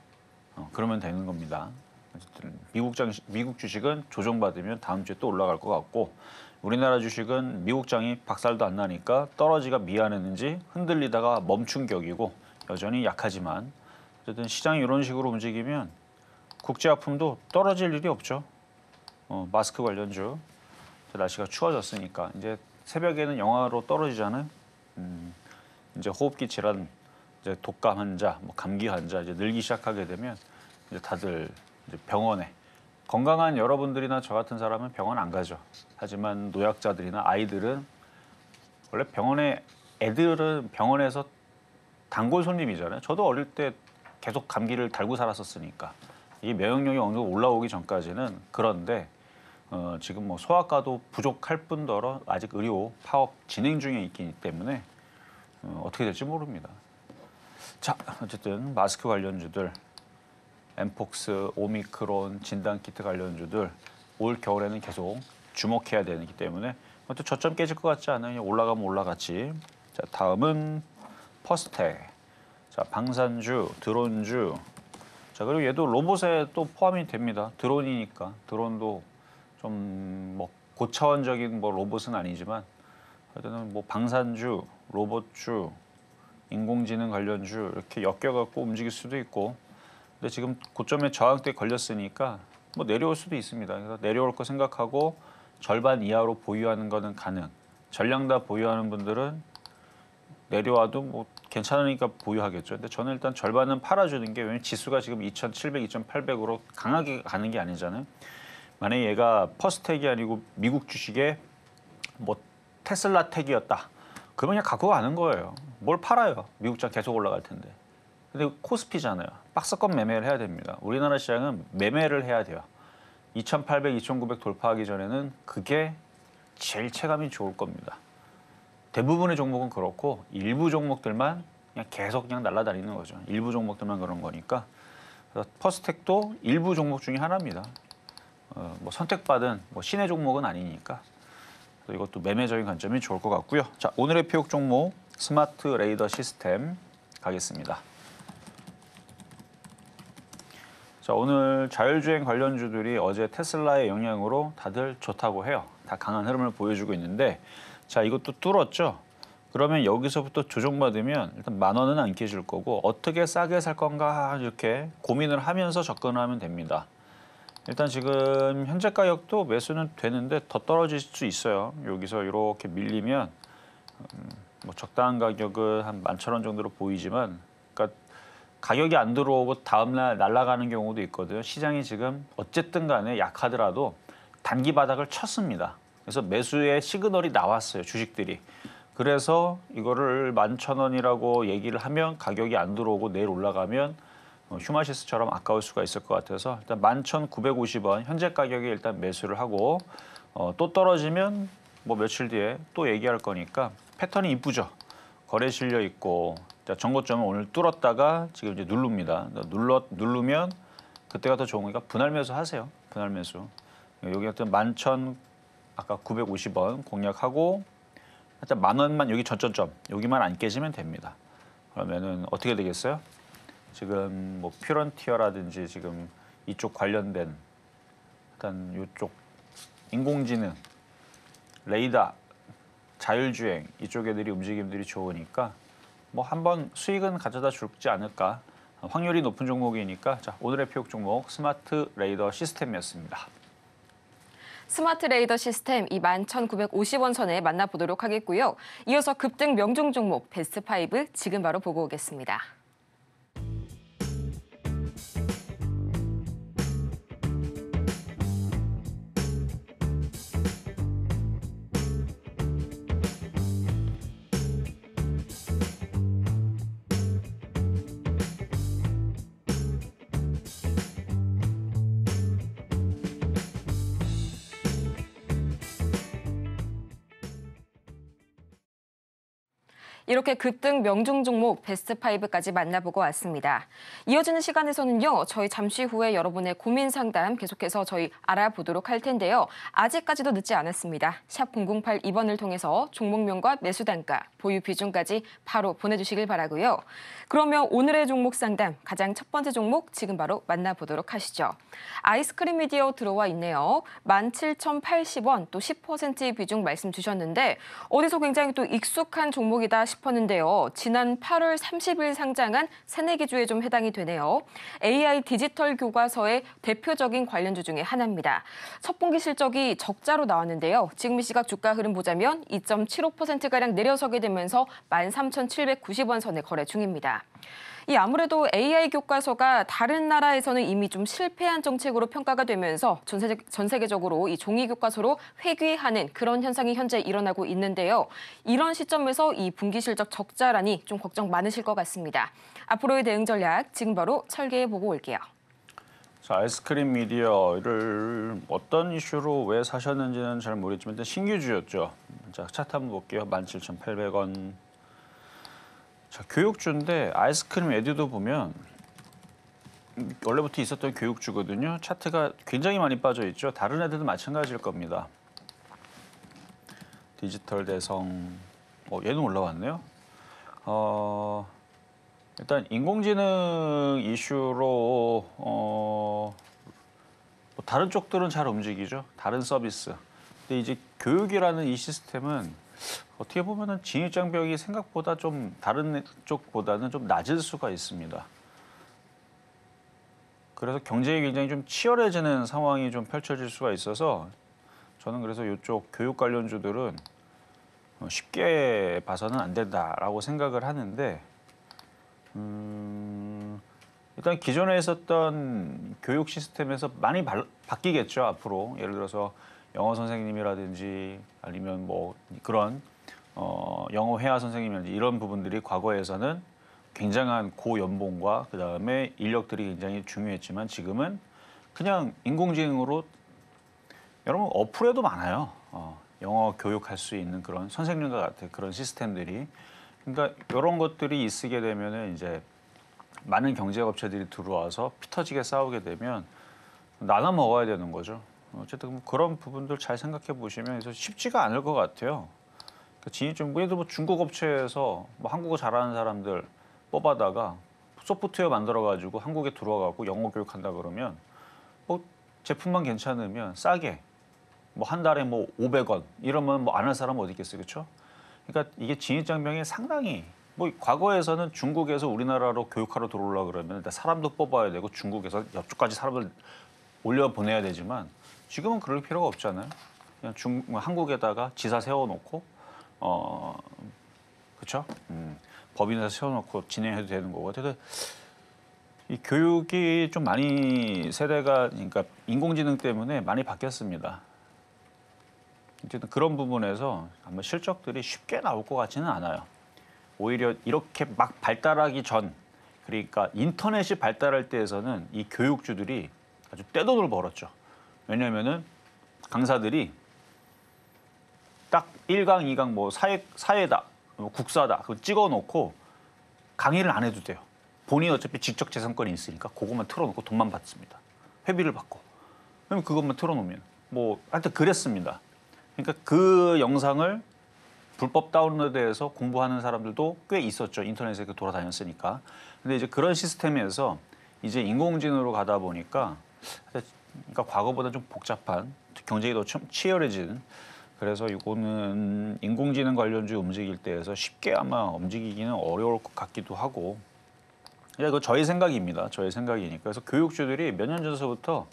그러면 되는 겁니다. 어쨌든 미국 주식은 조정받으면 다음 주에 또 올라갈 것 같고 우리나라 주식은 미국 장이 박살도 안 나니까 떨어지가 미안했는지 흔들리다가 멈춘 격이고 여전히 약하지만 어쨌든 시장이 이런 식으로 움직이면 국제약품도 떨어질 일이 없죠. 마스크 관련주 날씨가 추워졌으니까 이제 새벽에는 영하로 떨어지잖아요. 이제 호흡기 질환, 이제 독감 환자, 뭐 감기 환자 이제 늘기 시작하게 되면 이제 다들 이제 병원에 건강한 여러분들이나 저 같은 사람은 병원 안 가죠. 하지만 노약자들이나 아이들은 원래 애들은 병원에서 단골 손님이잖아요. 저도 어릴 때 계속 감기를 달고 살았었으니까 이 면역력이 어느 정도 올라오기 전까지는 그런데 지금 뭐 소아과도 부족할 뿐더러 아직 의료 파업 진행 중에 있기 때문에 어떻게 될지 모릅니다. 자, 어쨌든 마스크 관련주들, 엠폭스, 오미크론, 진단키트 관련주들 올 겨울에는 계속 주목해야 되기 때문에 또 저점 깨질 것 같지 않아요. 올라가면 올라갔지. 자, 다음은 퍼스텍. 자, 방산주, 드론주. 자, 그리고 얘도 로봇에 또 포함이 됩니다. 드론이니까. 드론도 좀 뭐 고차원적인 뭐 로봇은 아니지만 하여튼 뭐 방산주, 로봇주, 인공지능 관련주 이렇게 엮여갖고 움직일 수도 있고. 근데 지금 고점에 저항대 걸렸으니까 뭐 내려올 수도 있습니다. 그래서 내려올 거 생각하고 절반 이하로 보유하는 거는 가능. 전량 다 보유하는 분들은 내려와도 뭐 괜찮으니까 보유하겠죠. 근데 저는 일단 절반은 팔아주는 게 왜냐면 지수가 지금 2,700, 2,800으로 강하게 가는 게 아니잖아요. 만약에 얘가 퍼스텍이 아니고 미국 주식에 뭐 테슬라 텍이었다. 그러면 그냥 갖고 가는 거예요. 뭘 팔아요. 미국장 계속 올라갈 텐데. 근데 코스피잖아요. 박스권 매매를 해야 됩니다. 우리나라 시장은 매매를 해야 돼요. 2,800, 2,900 돌파하기 전에는 그게 제일 체감이 좋을 겁니다. 대부분의 종목은 그렇고 일부 종목들만 그냥 계속 그냥 날아다니는 거죠. 일부 종목들만 그런 거니까. 그래서 퍼스텍도 일부 종목 중에 하나입니다. 뭐 선택받은 뭐 신의 종목은 아니니까. 이것도 매매적인 관점이 좋을 것 같고요. 자, 오늘의 피옥 종목 스마트 레이더 시스템 가겠습니다. 자, 오늘 자율주행 관련주들이 어제 테슬라의 영향으로 다들 좋다고 해요. 다 강한 흐름을 보여주고 있는데 자, 이것도 뚫었죠. 그러면 여기서부터 조정받으면 일단 10,000원은 안 깨질 거고 어떻게 싸게 살 건가 이렇게 고민을 하면서 접근을 하면 됩니다. 일단 지금 현재 가격도 매수는 되는데 더 떨어질 수 있어요. 여기서 이렇게 밀리면 뭐 적당한 가격은 한 11,000원 정도로 보이지만 그러니까 가격이 안 들어오고 다음날 날아가는 경우도 있거든요. 시장이 지금 어쨌든 간에 약하더라도 단기 바닥을 쳤습니다. 그래서 매수의 시그널이 나왔어요. 주식들이. 그래서 이거를 11,000원이라고 얘기를 하면 가격이 안 들어오고 내일 올라가면 휴마시스처럼 아까울 수가 있을 것 같아서 일단 11,950원 현재 가격에 일단 매수를 하고 또 떨어지면 뭐 며칠 뒤에 또 얘기할 거니까 패턴이 이쁘죠. 거래 실려 있고 자, 정고점을 오늘 뚫었다가 지금 이제 누릅니다. 누르면 그때가 더 좋은 거니까 분할 매수 하세요. 분할 매수. 여기 하여튼 11,000 아까 950원 공략하고 일단 10,000원만 여기 전점점 여기만 안 깨지면 됩니다. 그러면은 어떻게 되겠어요? 지금 뭐 퓨런티어라든지 지금 이쪽 관련된 일단 이쪽 인공지능, 레이더, 자율주행 이쪽 애들이 움직임들이 좋으니까 뭐 한번 수익은 가져다 줄지 않을까. 확률이 높은 종목이니까 자, 오늘의 피옥 종목 스마트 레이더 시스템이었습니다. 스마트 레이더 시스템 21,950원 선에 만나보도록 하겠고요. 이어서 급등 명중 종목 베스트 5 지금 바로 보고 오겠습니다. 이렇게 급등 명중 종목 베스트 5까지 만나보고 왔습니다. 이어지는 시간에서는요, 저희 잠시 후에 여러분의 고민 상담 계속해서 저희 알아보도록 할 텐데요. 아직까지도 늦지 않았습니다. 샵 0082번을 통해서 종목명과 매수 단가, 보유 비중까지 바로 보내주시길 바라고요. 그러면 오늘의 종목 상담 가장 첫 번째 종목 지금 바로 만나보도록 하시죠. 아이스크림 미디어 들어와 있네요. 17,080원 또 10% 비중 말씀 주셨는데 어디서 굉장히 또 익숙한 종목이다 싶었는데요. 지난 8월 30일 상장한 새내기주에 좀 해당이 되네요. AI 디지털 교과서의 대표적인 관련주 중에 하나입니다. 첫 분기 실적이 적자로 나왔는데요. 지금 이 시각 주가 흐름 보자면 2.75%가량 내려서게 되면서 13,790원 선에 거래 중입니다. 이 아무래도 AI 교과서가 다른 나라에서는 이미 좀 실패한 정책으로 평가가 되면서 전 세계적으로 이 종이 교과서로 회귀하는 그런 현상이 현재 일어나고 있는데요. 이런 시점에서 이 분기 실적 적자라니 좀 걱정 많으실 것 같습니다. 앞으로의 대응 전략 지금 바로 설계해보고 올게요. 자, 아이스크림 미디어를 어떤 이슈로 왜 사셨는지는 잘 모르겠지만 일단 신규주였죠. 자, 차트 한번 볼게요. 17,800원. 자, 교육주인데 아이스크림 에듀도 보면 원래부터 있었던 교육주거든요. 차트가 굉장히 많이 빠져 있죠. 다른 애들도 마찬가지일 겁니다. 디지털 대성, 얘는 올라왔네요. 일단 인공지능 이슈로 뭐 다른 쪽들은 잘 움직이죠. 다른 서비스. 근데 이제 교육이라는 이 시스템은 어떻게 보면은 진입장벽이 생각보다 좀 다른 쪽보다는 좀 낮을 수가 있습니다. 그래서 경쟁이 굉장히 좀 치열해지는 상황이 좀 펼쳐질 수가 있어서 저는 그래서 이쪽 교육 관련주들은 쉽게 봐서는 안 된다라고 생각을 하는데 일단 기존에 있었던 교육 시스템에서 많이 바뀌겠죠 앞으로. 예를 들어서 영어 선생님이라든지 아니면 뭐 그런 영어 회화 선생님이라든지 이런 부분들이 과거에서는 굉장한 고연봉과 그다음에 인력들이 굉장히 중요했지만 지금은 그냥 인공지능으로 여러분 어플에도 많아요. 영어 교육할 수 있는 그런 선생님과 같은 그런 시스템들이. 그러니까 이런 것들이 있게 되면은 이제 많은 경쟁업체들이 들어와서 피 터지게 싸우게 되면 나눠 먹어야 되는 거죠. 어쨌든 그런 부분들 잘 생각해 보시면 그래서 쉽지가 않을 것 같아요. 그러니까 진입정부에도 뭐 중국 업체에서 뭐 한국어 잘하는 사람들 뽑아다가 소프트웨어 만들어가지고 한국에 들어와갖고 영어 교육한다 그러면 뭐 제품만 괜찮으면 싸게 뭐 한 달에 뭐 500원 이러면 뭐 안 할 사람 어디 있겠어요, 그렇죠? 그러니까 이게 진입장벽이 상당히 뭐 과거에서는 중국에서 우리나라로 교육하러 들어오려고 그러면 일단 사람도 뽑아야 되고 중국에서 옆쪽까지 사람을 올려 보내야 되지만 지금은 그럴 필요가 없잖아요. 그냥 한국에다가 지사 세워놓고 그렇죠? 법인에서 세워놓고 진행해도 되는 거고. 그래서 이 교육이 좀 많이 세대가 그러니까 인공지능 때문에 많이 바뀌었습니다. 어쨌든 그런 부분에서 아마 실적들이 쉽게 나올 것 같지는 않아요. 오히려 이렇게 막 발달하기 전, 그러니까 인터넷이 발달할 때에서는 이 교육주들이 아주 떼돈을 벌었죠. 왜냐하면은 강사들이 딱 1강, 2강 뭐 사회다, 뭐 국사다 그거 찍어놓고 강의를 안 해도 돼요. 본인이 어차피 지적재산권이 있으니까 그것만 틀어놓고 돈만 받습니다. 회비를 받고. 그러면 그것만 틀어놓으면 뭐 하여튼 그랬습니다. 그러니까 그 영상을 불법 다운로드해서 공부하는 사람들도 꽤 있었죠. 인터넷에 돌아다녔으니까. 근데 이제 그런 시스템에서 이제 인공지능으로 가다 보니까 그러니까 과거보다 좀 복잡한 경쟁이 더 치열해지는 그래서 이거는 인공지능 관련주 움직일 때에서 쉽게 아마 움직이기는 어려울 것 같기도 하고 이거 저희 생각입니다. 저희 생각이니까. 그래서 교육주들이 몇 년 전서부터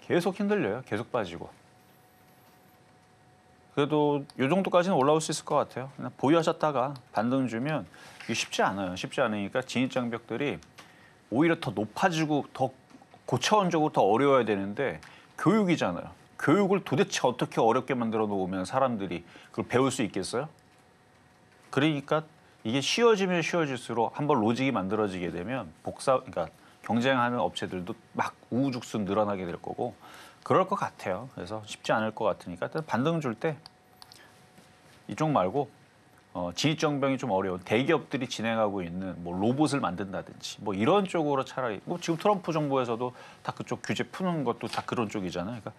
계속 힘들려요. 계속 빠지고. 그래도 이 정도까지는 올라올 수 있을 것 같아요. 그냥 보유하셨다가 반등 주면 이게 쉽지 않아요. 쉽지 않으니까 진입장벽들이 오히려 더 높아지고 더 고차원적으로 더 어려워야 되는데 교육이잖아요. 교육을 도대체 어떻게 어렵게 만들어 놓으면 사람들이 그걸 배울 수 있겠어요? 그러니까 이게 쉬워지면 쉬워질수록 한번 로직이 만들어지게 되면 그러니까 경쟁하는 업체들도 막 우후죽순 늘어나게 될 거고 그럴 것 같아요. 그래서 쉽지 않을 것 같으니까 일단 반등 줄 때 이쪽 말고 진입정병이 좀 어려운 대기업들이 진행하고 있는 뭐 로봇을 만든다든지 뭐 이런 쪽으로 차라리 뭐 지금 트럼프 정부에서도 다 그쪽 규제 푸는 것도 다 그런 쪽이잖아요. 그러니까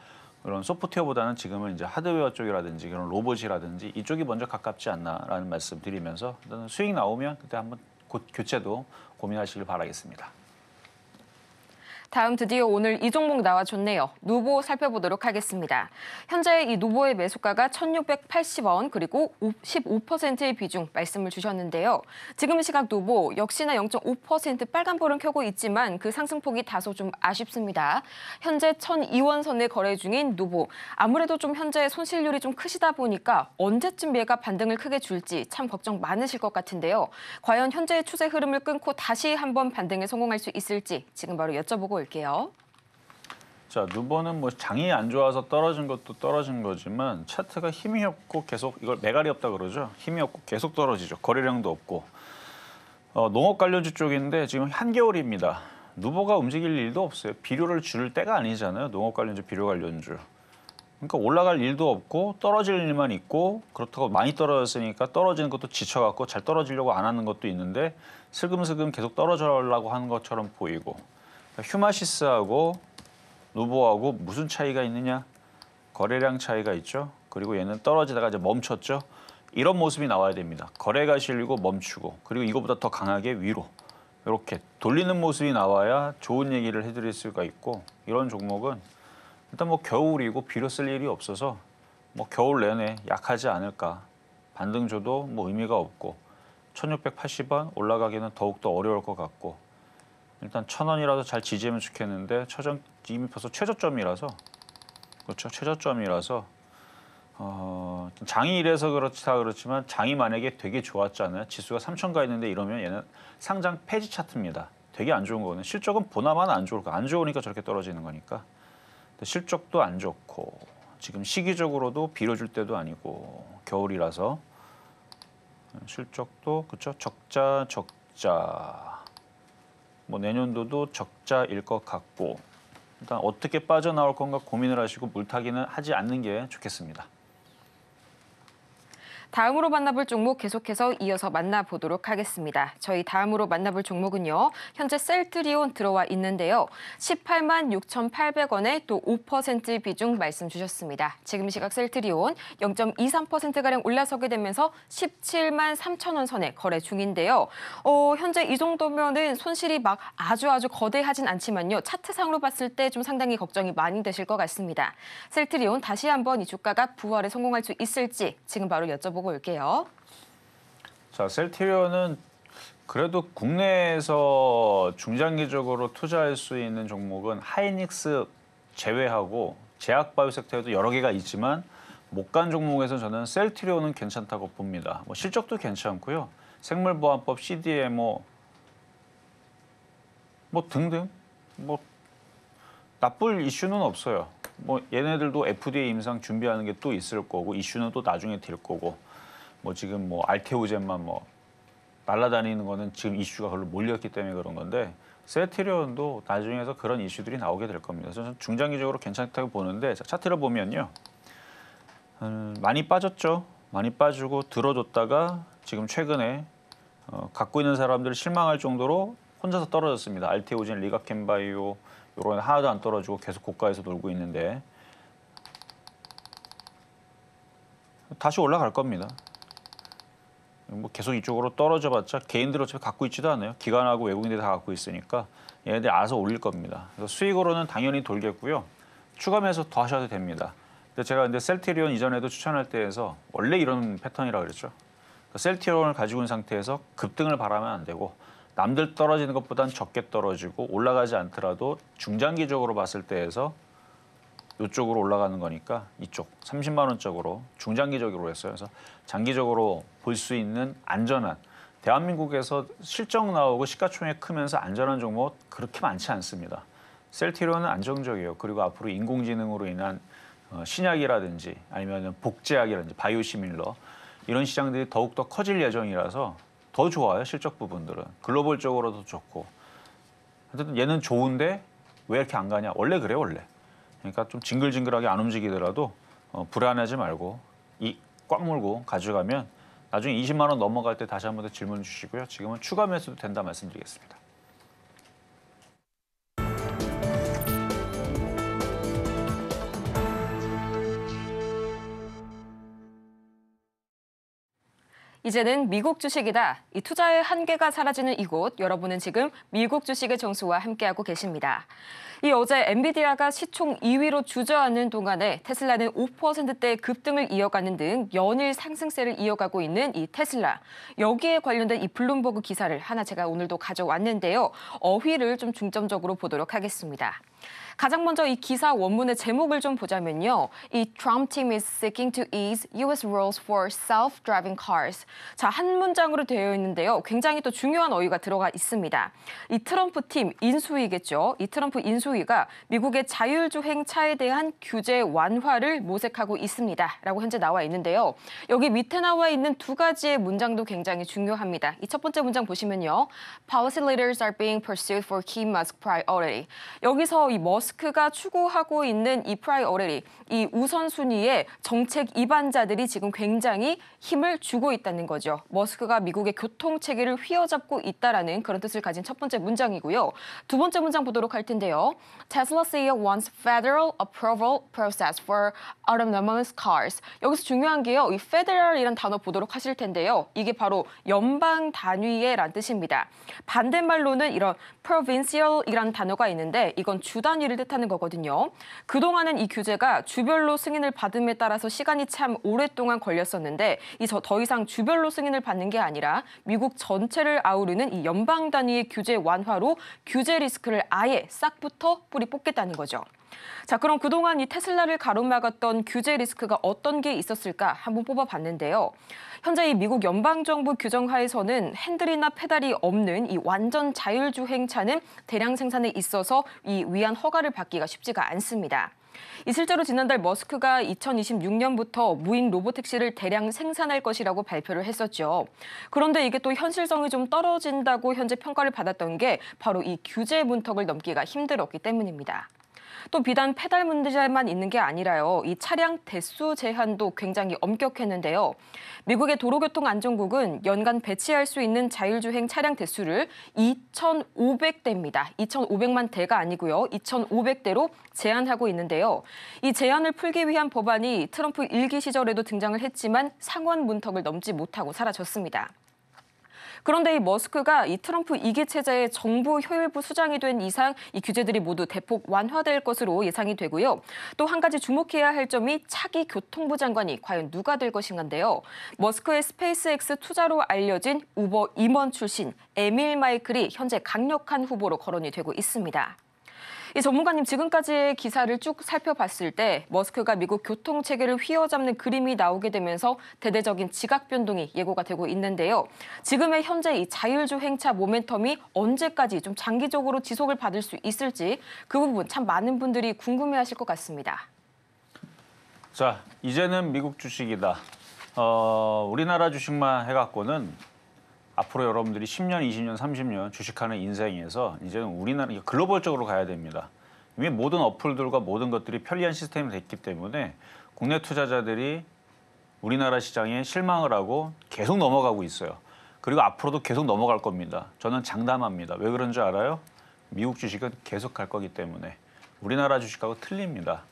그런 소프트웨어보다는 지금은 이제 하드웨어 쪽이라든지 그런 로봇이라든지 이쪽이 먼저 가깝지 않나라는 말씀 드리면서 일단 수익 나오면 그때 한번 곧 교체도 고민하시길 바라겠습니다. 다음 드디어 오늘 이 종목 나와줬네요. 누보 살펴보도록 하겠습니다. 현재 이 누보의 매수가가 1,680원 그리고 15%의 비중 말씀을 주셨는데요. 지금 시각 누보 역시나 0.5% 빨간불은 켜고 있지만 그 상승폭이 다소 좀 아쉽습니다. 현재 1,002원 선에 거래 중인 누보. 아무래도 좀 현재 손실률이 좀 크시다 보니까 언제쯤 얘가 반등을 크게 줄지 참 걱정 많으실 것 같은데요. 과연 현재의 추세 흐름을 끊고 다시 한번 반등에 성공할 수 있을지 지금 바로 여쭤보고 올게요. 자, 누보는 뭐 장이 안 좋아서 떨어진 것도 떨어진 거지만 차트가 힘이 없고 계속 이걸 매갈이 없다 그러죠. 힘이 없고 계속 떨어지죠. 거래량도 없고. 농업 관련주 쪽인데 지금 한겨울입니다. 누보가 움직일 일도 없어요. 비료를 줄 때가 아니잖아요. 농업 관련주, 비료 관련주. 그러니까 올라갈 일도 없고 떨어질 일만 있고 그렇다고 많이 떨어졌으니까 떨어지는 것도 지쳐갖고 잘 떨어지려고 안 하는 것도 있는데 슬금슬금 계속 떨어져라고 하는 것처럼 보이고 휴마시스하고 누보하고 무슨 차이가 있느냐? 거래량 차이가 있죠. 그리고 얘는 떨어지다가 이제 멈췄죠. 이런 모습이 나와야 됩니다. 거래가 실리고 멈추고 그리고 이거보다 더 강하게 위로 이렇게 돌리는 모습이 나와야 좋은 얘기를 해드릴 수가 있고 이런 종목은 일단 뭐 겨울이고 비료 쓸 일이 없어서 뭐 겨울 내내 약하지 않을까. 반등 줘도 뭐 의미가 없고 1,680원 올라가기는 더욱더 어려울 것 같고 일단 1,000원이라도 잘 지지하면 좋겠는데 이미 벌써 최저점이라서 그렇죠. 최저점이라서 장이 이래서 그렇지만 장이 만약에 되게 좋았잖아요. 지수가 3,000 가 있는데 이러면 얘는 상장 폐지 차트입니다. 되게 안 좋은 거거든요. 실적은 보나마나 안 좋을 거. 안 좋으니까 저렇게 떨어지는 거니까. 실적도 안 좋고 지금 시기적으로도 비료 줄 때도 아니고 겨울이라서 실적도 그렇죠. 적자. 뭐 내년도도 적자일 것 같고 일단 어떻게 빠져나올 건가 고민을 하시고 물타기는 하지 않는 게 좋겠습니다. 다음으로 만나볼 종목 계속해서 이어서 만나보도록 하겠습니다. 저희 다음으로 만나볼 종목은요. 현재 셀트리온 들어와 있는데요. 18만 6,800원에 또 5% 비중 말씀 주셨습니다. 지금 시각 셀트리온 0.23%가량 올라서게 되면서 17만 3,000원 선에 거래 중인데요. 현재 이 정도면은 손실이 막 아주 거대하진 않지만요. 차트상으로 봤을 때 좀 상당히 걱정이 많이 되실 것 같습니다. 셀트리온 다시 한번 이 주가가 부활에 성공할 수 있을지 지금 바로 여쭤보고 올게요. 자, 셀트리온은 그래도 국내에서 중장기적으로 투자할 수 있는 종목은 하이닉스 제외하고 제약바이오 섹터에도 여러 개가 있지만 못 간 종목에서 저는 셀트리온은 괜찮다고 봅니다. 뭐 실적도 괜찮고요. 생물보안법, CDMO 뭐 등등 뭐 나쁠 이슈는 없어요. 뭐 얘네들도 FDA 임상 준비하는 게 또 있을 거고 이슈는 또 나중에 될 거고 뭐 지금 뭐 알테오젠만 뭐 날아다니는 거는 지금 이슈가 별로 몰렸기 때문에 그런 건데 셀트리온도 나중에서 그런 이슈들이 나오게 될 겁니다. 저는 중장기적으로 괜찮다고 보는데 차트를 보면요. 많이 빠졌죠. 많이 빠지고 들어줬다가 지금 최근에 갖고 있는 사람들이 실망할 정도로 혼자서 떨어졌습니다. 알테오젠, 리가켄바이오 이런 하나도 안 떨어지고 계속 고가에서 놀고 있는데 다시 올라갈 겁니다. 뭐 계속 이쪽으로 떨어져봤자 개인들 어차피 갖고 있지도 않아요. 기관하고 외국인들이 다 갖고 있으니까 얘네들 알아서 올릴 겁니다. 그래서 수익으로는 당연히 돌겠고요. 추가 매수 더 하셔도 됩니다. 근데 제가 셀트리온 이전에도 추천할 때에서 원래 이런 패턴이라고 그랬죠. 셀트리온을 가지고 있는 상태에서 급등을 바라면 안 되고 남들 떨어지는 것보단 적게 떨어지고 올라가지 않더라도 중장기적으로 봤을 때에서 이쪽으로 올라가는 거니까 이쪽 30만 원 쪽으로 중장기적으로 했어요. 그래서 장기적으로 볼 수 있는 안전한 대한민국에서 실적 나오고 시가총액 크면서 안전한 종목 그렇게 많지 않습니다. 셀트리온은 안정적이에요. 그리고 앞으로 인공지능으로 인한 신약이라든지 아니면 복제약이라든지 바이오시밀러 이런 시장들이 더욱더 커질 예정이라서 더 좋아요. 실적 부분들은. 글로벌적으로도 좋고. 하여튼 얘는 좋은데 왜 이렇게 안 가냐. 원래 그래요. 원래. 그러니까 좀 징글징글하게 안 움직이더라도 불안하지 말고 이 꽉 물고 가져가면 나중에 20만 원 넘어갈 때 다시 한 번 더 질문 주시고요. 지금은 추가 매수도 된다 말씀드리겠습니다. 이제는 미국 주식이다. 이 투자의 한계가 사라지는 이곳, 여러분은 지금 미국 주식의 정수와 함께하고 계십니다. 이 어제 엔비디아가 시총 2위로 주저앉는 동안에 테슬라는 5%대의 급등을 이어가는 등 연일 상승세를 이어가고 있는 이 테슬라. 여기에 관련된 이 블룸버그 기사를 하나 제가 오늘도 가져왔는데요. 어휘를 좀 중점적으로 보도록 하겠습니다. 가장 먼저 이 기사 원문의 제목을 좀 보자면요. 이 Trump team is seeking to ease U.S. rules for self-driving cars. 자, 한 문장으로 되어 있는데요. 굉장히 또 중요한 어휘가 들어가 있습니다. 이 트럼프 팀 인수위겠죠. 이 트럼프 인수위가 미국의 자율주행 차에 대한 규제 완화를 모색하고 있습니다. 라고 현재 나와 있는데요. 여기 밑에 나와 있는 두 가지의 문장도 굉장히 중요합니다. 이 첫 번째 문장 보시면요. Policy leaders are being pursued for key Musk priority. 여기서 이 머스크가 추구하고 있는 이 프라이어리티, 이 우선순위에 정책 입안자들이 지금 굉장히 힘을 주고 있다는 거죠. 머스크가 미국의 교통체계를 휘어잡고 있다라는 그런 뜻을 가진 첫 번째 문장이고요. 두 번째 문장 보도록 할 텐데요. Tesla CEO wants federal approval process for autonomous cars. 여기서 중요한 게요. 이 federal이란 단어 보도록 하실 텐데요. 이게 바로 연방 단위의란 뜻입니다. 반대말로는 이런 provincial이란 단어가 있는데 이건 주 단위를 뜻하는 거거든요. 그동안은 이 규제가 주별로 승인을 받음에 따라서 시간이 참 오랫동안 걸렸었는데 더 이상 주별로 승인을 받는 게 아니라 미국 전체를 아우르는 이 연방 단위의 규제 완화로 규제 리스크를 아예 싹부터 뿌리 뽑겠다는 거죠. 자, 그럼 그동안 이 테슬라를 가로막았던 규제 리스크가 어떤 게 있었을까 한번 뽑아봤는데요. 현재 이 미국 연방정부 규정하에서는 핸들이나 페달이 없는 이 완전 자율주행차는 대량 생산에 있어서 이 위안 허가를 받기가 쉽지가 않습니다. 실제로 지난달 머스크가 2026년부터 무인 로보택시를 대량 생산할 것이라고 발표를 했었죠. 그런데 이게 또 현실성이 좀 떨어진다고 현재 평가를 받았던 게 바로 이 규제 문턱을 넘기가 힘들었기 때문입니다. 또 비단 페달 문제만 있는 게 아니라요. 이 차량 대수 제한도 굉장히 엄격했는데요. 미국의 도로교통안전국은 연간 배치할 수 있는 자율주행 차량 대수를 2,500대입니다. 2,500만 대가 아니고요. 2,500대로 제한하고 있는데요. 이 제한을 풀기 위한 법안이 트럼프 1기 시절에도 등장을 했지만 상원 문턱을 넘지 못하고 사라졌습니다. 그런데 이 머스크가 이 트럼프 2기 체제의 정부 효율부 수장이 된 이상 이 규제들이 모두 대폭 완화될 것으로 예상이 되고요. 또 한 가지 주목해야 할 점이 차기 교통부 장관이 과연 누가 될 것인가인데요. 머스크의 스페이스X 투자로 알려진 우버 임원 출신 에밀 마이클이 현재 강력한 후보로 거론이 되고 있습니다. 이 전문가님 지금까지의 기사를 쭉 살펴봤을 때 머스크가 미국 교통체계를 휘어잡는 그림이 나오게 되면서 대대적인 지각 변동이 예고가 되고 있는데요. 지금의 현재 이 자율주행차 모멘텀이 언제까지 좀 장기적으로 지속을 받을 수 있을지 그 부분 참 많은 분들이 궁금해하실 것 같습니다. 자, 이제는 미국 주식이다. 우리나라 주식만 해갖고는 앞으로 여러분들이 10년, 20년, 30년 주식하는 인생에서 이제는 우리나라 글로벌적으로 가야 됩니다. 이미 모든 어플들과 모든 것들이 편리한 시스템이 됐기 때문에 국내 투자자들이 우리나라 시장에 실망을 하고 계속 넘어가고 있어요. 그리고 앞으로도 계속 넘어갈 겁니다. 저는 장담합니다. 왜 그런 줄 알아요? 미국 주식은 계속 갈 거기 때문에. 우리나라 주식하고 틀립니다.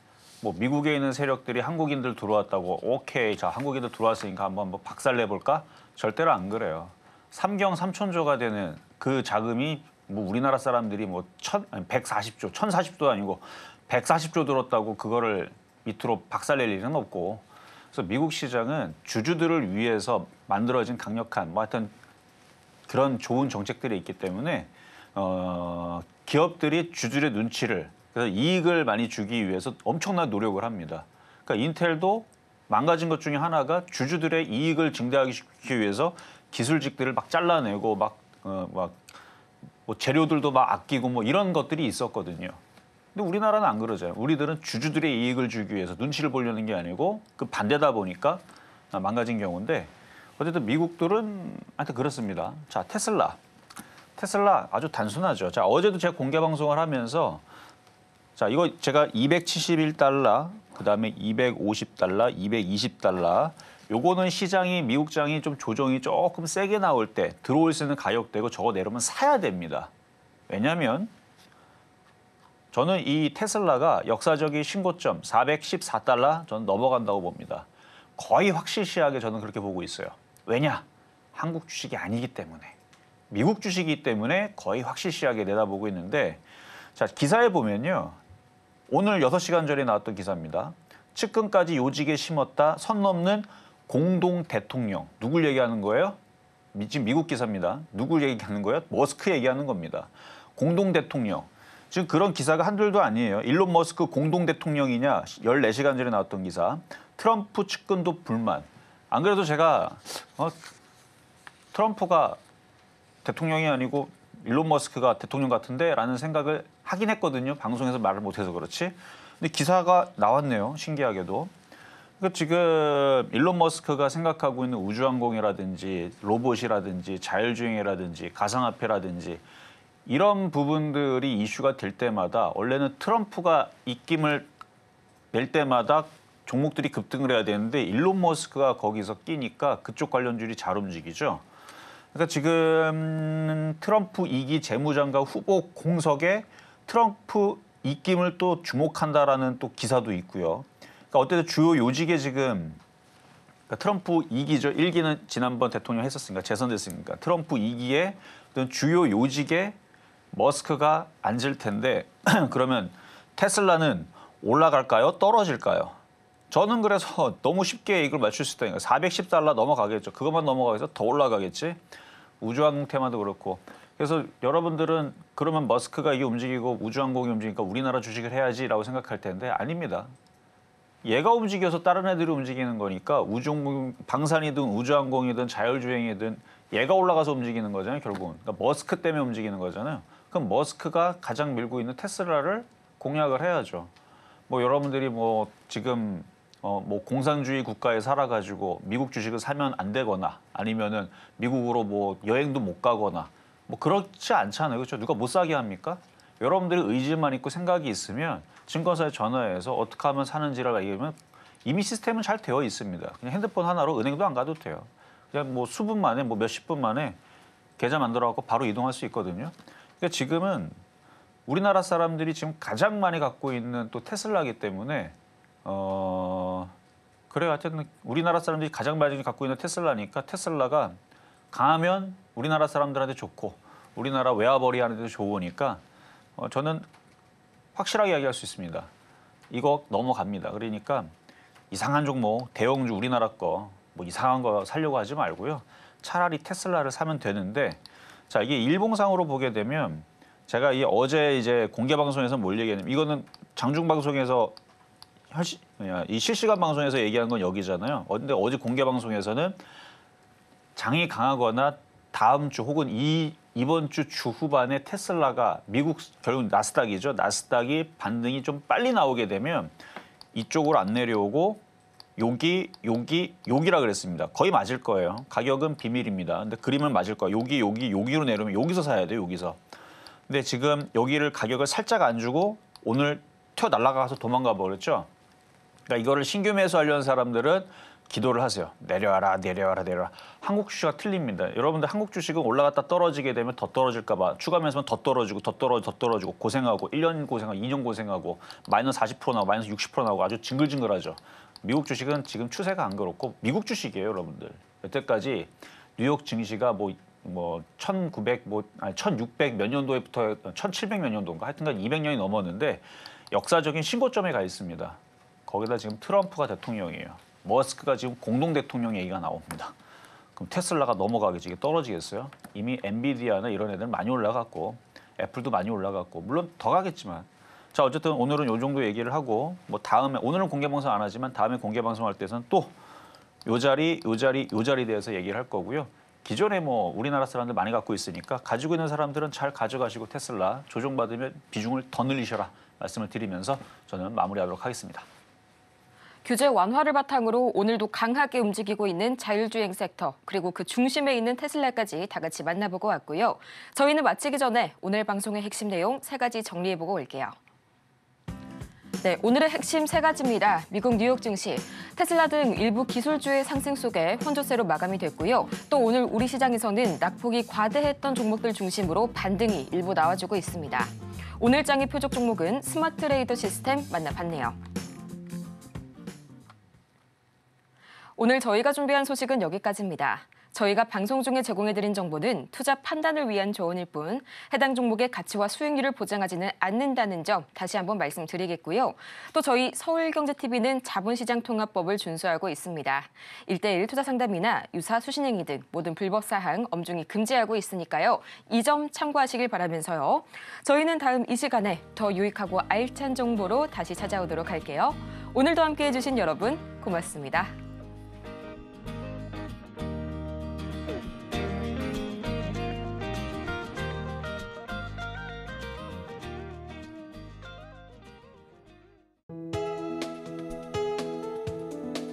뭐 미국에 있는 세력들이 한국인들 들어왔다고 오케이, 자 한국인들 들어왔으니까 한번 박살내볼까? 절대로 안 그래요. 삼경 3천조가 되는 그 자금이 뭐 우리나라 사람들이 뭐 140조, 1040도 아니고 140조 들었다고 그거를 밑으로 박살낼 일은 없고, 그래서 미국 시장은 주주들을 위해서 만들어진 강력한 뭐 하여튼 그런 좋은 정책들이 있기 때문에 기업들이 주주들의 눈치를, 그래서 이익을 많이 주기 위해서 엄청난 노력을 합니다. 그러니까 인텔도 망가진 것 중에 하나가 주주들의 이익을 증대하기 위해서 기술직들을 막 잘라내고 뭐 재료들도 막 아끼고 뭐 이런 것들이 있었거든요. 근데 우리나라는 안 그러잖아요. 우리들은 주주들의 이익을 주기 위해서 눈치를 보려는 게 아니고 그 반대다 보니까 망가진 경우인데, 어쨌든 미국들은 하여튼 그렇습니다. 자, 테슬라 아주 단순하죠. 자, 어제도 제가 공개 방송을 하면서 자, 이거 제가 271달러, 그다음에 250달러, 220달러. 요거는 시장이 미국장이 좀 조정이 조금 세게 나올 때 들어올 수 있는 가격대고 저거 내려면 사야 됩니다. 왜냐하면 저는 이 테슬라가 역사적인 신고점 414달러 저는 넘어간다고 봅니다. 거의 확실시하게 저는 그렇게 보고 있어요. 왜냐? 한국 주식이 아니기 때문에, 미국 주식이기 때문에 거의 확실시하게 내다보고 있는데, 자, 기사에 보면요. 오늘 6시간 전에 나왔던 기사입니다. 측근까지 요직에 심었다 선 넘는 공동 대통령. 누굴 얘기하는 거예요? 지금 미국 기사입니다. 누굴 얘기하는 거예요? 머스크 얘기하는 겁니다. 공동 대통령. 지금 그런 기사가 한둘도 아니에요. 일론 머스크 공동 대통령이냐? 14시간 전에 나왔던 기사. 트럼프 측근도 불만. 안 그래도 제가 트럼프가 대통령이 아니고 일론 머스크가 대통령 같은데 라는 생각을 하긴 했거든요. 방송에서 말을 못해서 그렇지. 근데 기사가 나왔네요. 신기하게도. 그러니까 지금 일론 머스크가 생각하고 있는 우주항공이라든지 로봇이라든지 자율주행이라든지 가상화폐라든지 이런 부분들이 이슈가 될 때마다 원래는 트럼프가 입김을 낼 때마다 종목들이 급등을 해야 되는데 일론 머스크가 거기서 끼니까 그쪽 관련주들이 잘 움직이죠. 그러니까 지금 트럼프 2기 재무장관 후보 공석에 트럼프 입김을 또 주목한다라는 또 기사도 있고요. 그러니까 어쨌든 주요 요직에 지금 그러니까 트럼프 2기죠. 1기는 지난번 대통령 했었으니까 재선됐으니까 트럼프 2기에 어떤 주요 요직에 머스크가 앉을 텐데 그러면 테슬라는 올라갈까요? 떨어질까요? 저는 그래서 너무 쉽게 이걸 맞출 수 있다니까. $410 넘어가겠죠. 그것만 넘어가겠어? 더 올라가겠지. 우주항공 테마도 그렇고. 그래서 여러분들은 그러면 머스크가 이게 움직이고 우주항공이 움직이니까 우리나라 주식을 해야지라고 생각할 텐데 아닙니다. 얘가 움직여서 다른 애들이 움직이는 거니까 방산이든 우주항공이든 자율주행이든 얘가 올라가서 움직이는 거잖아요. 결국은. 그러니까 머스크 때문에 움직이는 거잖아요. 그럼 머스크가 가장 밀고 있는 테슬라를 공략을 해야죠. 뭐 여러분들이 뭐 지금 뭐 공산주의 국가에 살아가지고 미국 주식을 사면 안 되거나 아니면은 미국으로 뭐 여행도 못 가거나 뭐 그렇지 않잖아요. 그렇죠? 누가 못 사게 합니까? 여러분들이 의지만 있고 생각이 있으면 증권사에 전화해서 어떻게 하면 사는지를 얘기하면 이미 시스템은 잘 되어 있습니다. 그냥 핸드폰 하나로 은행도 안 가도 돼요. 그냥 뭐 수분 만에 뭐 몇십 분 만에 계좌 만들어갖고 바로 이동할 수 있거든요. 그러니까 지금은 우리나라 사람들이 지금 가장 많이 갖고 있는 또 테슬라이기 때문에 그래요. 하여튼 우리나라 사람들이 가장 많이 갖고 있는 테슬라니까 테슬라가 강하면 우리나라 사람들한테 좋고 우리나라 외화벌이하는데도 좋으니까 저는 확실하게 이야기할 수 있습니다. 이거 넘어갑니다. 그러니까 이상한 종목, 대형주 우리나라 거 뭐 이상한 거 사려고 하지 말고요. 차라리 테슬라를 사면 되는데 자 이게 일봉상으로 보게 되면 제가 어제 이제 공개 방송에서 뭘 얘기했냐면 이거는 장중 방송에서 이 실시간 방송에서 얘기한 건 여기잖아요. 근데 어제 공개 방송에서는 장이 강하거나 다음 주 혹은 이번 주 후반에 테슬라가 미국 결국 나스닥이죠. 나스닥이 반등이 좀 빨리 나오게 되면 이쪽으로 안 내려오고 여기라 그랬습니다. 거의 맞을 거예요. 가격은 비밀입니다. 근데 그림은 맞을 거예요. 여기로 내려오면 여기서 사야 돼요. 여기서. 근데 지금 여기를 가격을 살짝 안 주고 오늘 튀어 날아가서 도망가 버렸죠. 그러니까 이거를 신규 매수하려는 사람들은 기도를 하세요. 내려와라. 한국 주식과 틀립니다. 여러분들 한국 주식은 올라갔다 떨어지게 되면 더 떨어질까 봐 추가 매수면 더 떨어지고 고생하고 1년 고생하고 2년 고생하고 마이너스 40% 나오고 마이너스 60% 나오고 아주 징글징글하죠. 미국 주식은 지금 추세가 안 그렇고 미국 주식이에요, 여러분들. 여태까지 뉴욕 증시가 1600 몇 년도에부터 1700 몇 년도인가 하여튼간 200년이 넘었는데 역사적인 신고점에 가 있습니다. 거기다 지금 트럼프가 대통령이에요. 머스크가 지금 공동 대통령 얘기가 나옵니다. 그럼 테슬라가 넘어가겠지, 이게 떨어지겠어요? 이미 엔비디아나 이런 애들 많이 올라갔고 애플도 많이 올라갔고 물론 더 가겠지만 자 어쨌든 오늘은 요 정도 얘기를 하고 뭐 다음에 오늘은 공개 방송 안 하지만 다음에 공개 방송할 때는 또 요 자리 대해서 얘기를 할 거고요. 기존에 뭐 우리나라 사람들 많이 갖고 있으니까 가지고 있는 사람들은 잘 가져가시고 테슬라 조정받으면 비중을 더 늘리셔라 말씀을 드리면서 저는 마무리하도록 하겠습니다. 규제 완화를 바탕으로 오늘도 강하게 움직이고 있는 자율주행 섹터, 그리고 그 중심에 있는 테슬라까지 다 같이 만나보고 왔고요. 저희는 마치기 전에 오늘 방송의 핵심 내용 3가지 정리해보고 올게요. 네, 오늘의 핵심 3가지입니다. 미국 뉴욕 증시, 테슬라 등 일부 기술주의 상승 속에 혼조세로 마감이 됐고요. 또 오늘 우리 시장에서는 낙폭이 과대했던 종목들 중심으로 반등이 일부 나와주고 있습니다. 오늘 장의 표적 종목은 스마트레이더 시스템 만나봤네요. 오늘 저희가 준비한 소식은 여기까지입니다. 저희가 방송 중에 제공해드린 정보는 투자 판단을 위한 조언일 뿐 해당 종목의 가치와 수익률을 보장하지는 않는다는 점 다시 한번 말씀드리겠고요. 또 저희 서울경제TV는 자본시장통합법을 준수하고 있습니다. 1:1 투자 상담이나 유사 수신행위 등 모든 불법 사항 엄중히 금지하고 있으니까요. 이 점 참고하시길 바라면서요. 저희는 다음 이 시간에 더 유익하고 알찬 정보로 다시 찾아오도록 할게요. 오늘도 함께해 주신 여러분 고맙습니다.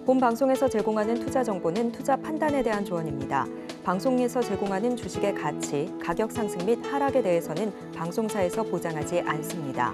본 방송에서 제공하는 투자 정보는 투자 판단에 대한 조언입니다. 방송에서 제공하는 주식의 가치, 가격 상승 및 하락에 대해서는 방송사에서 보장하지 않습니다.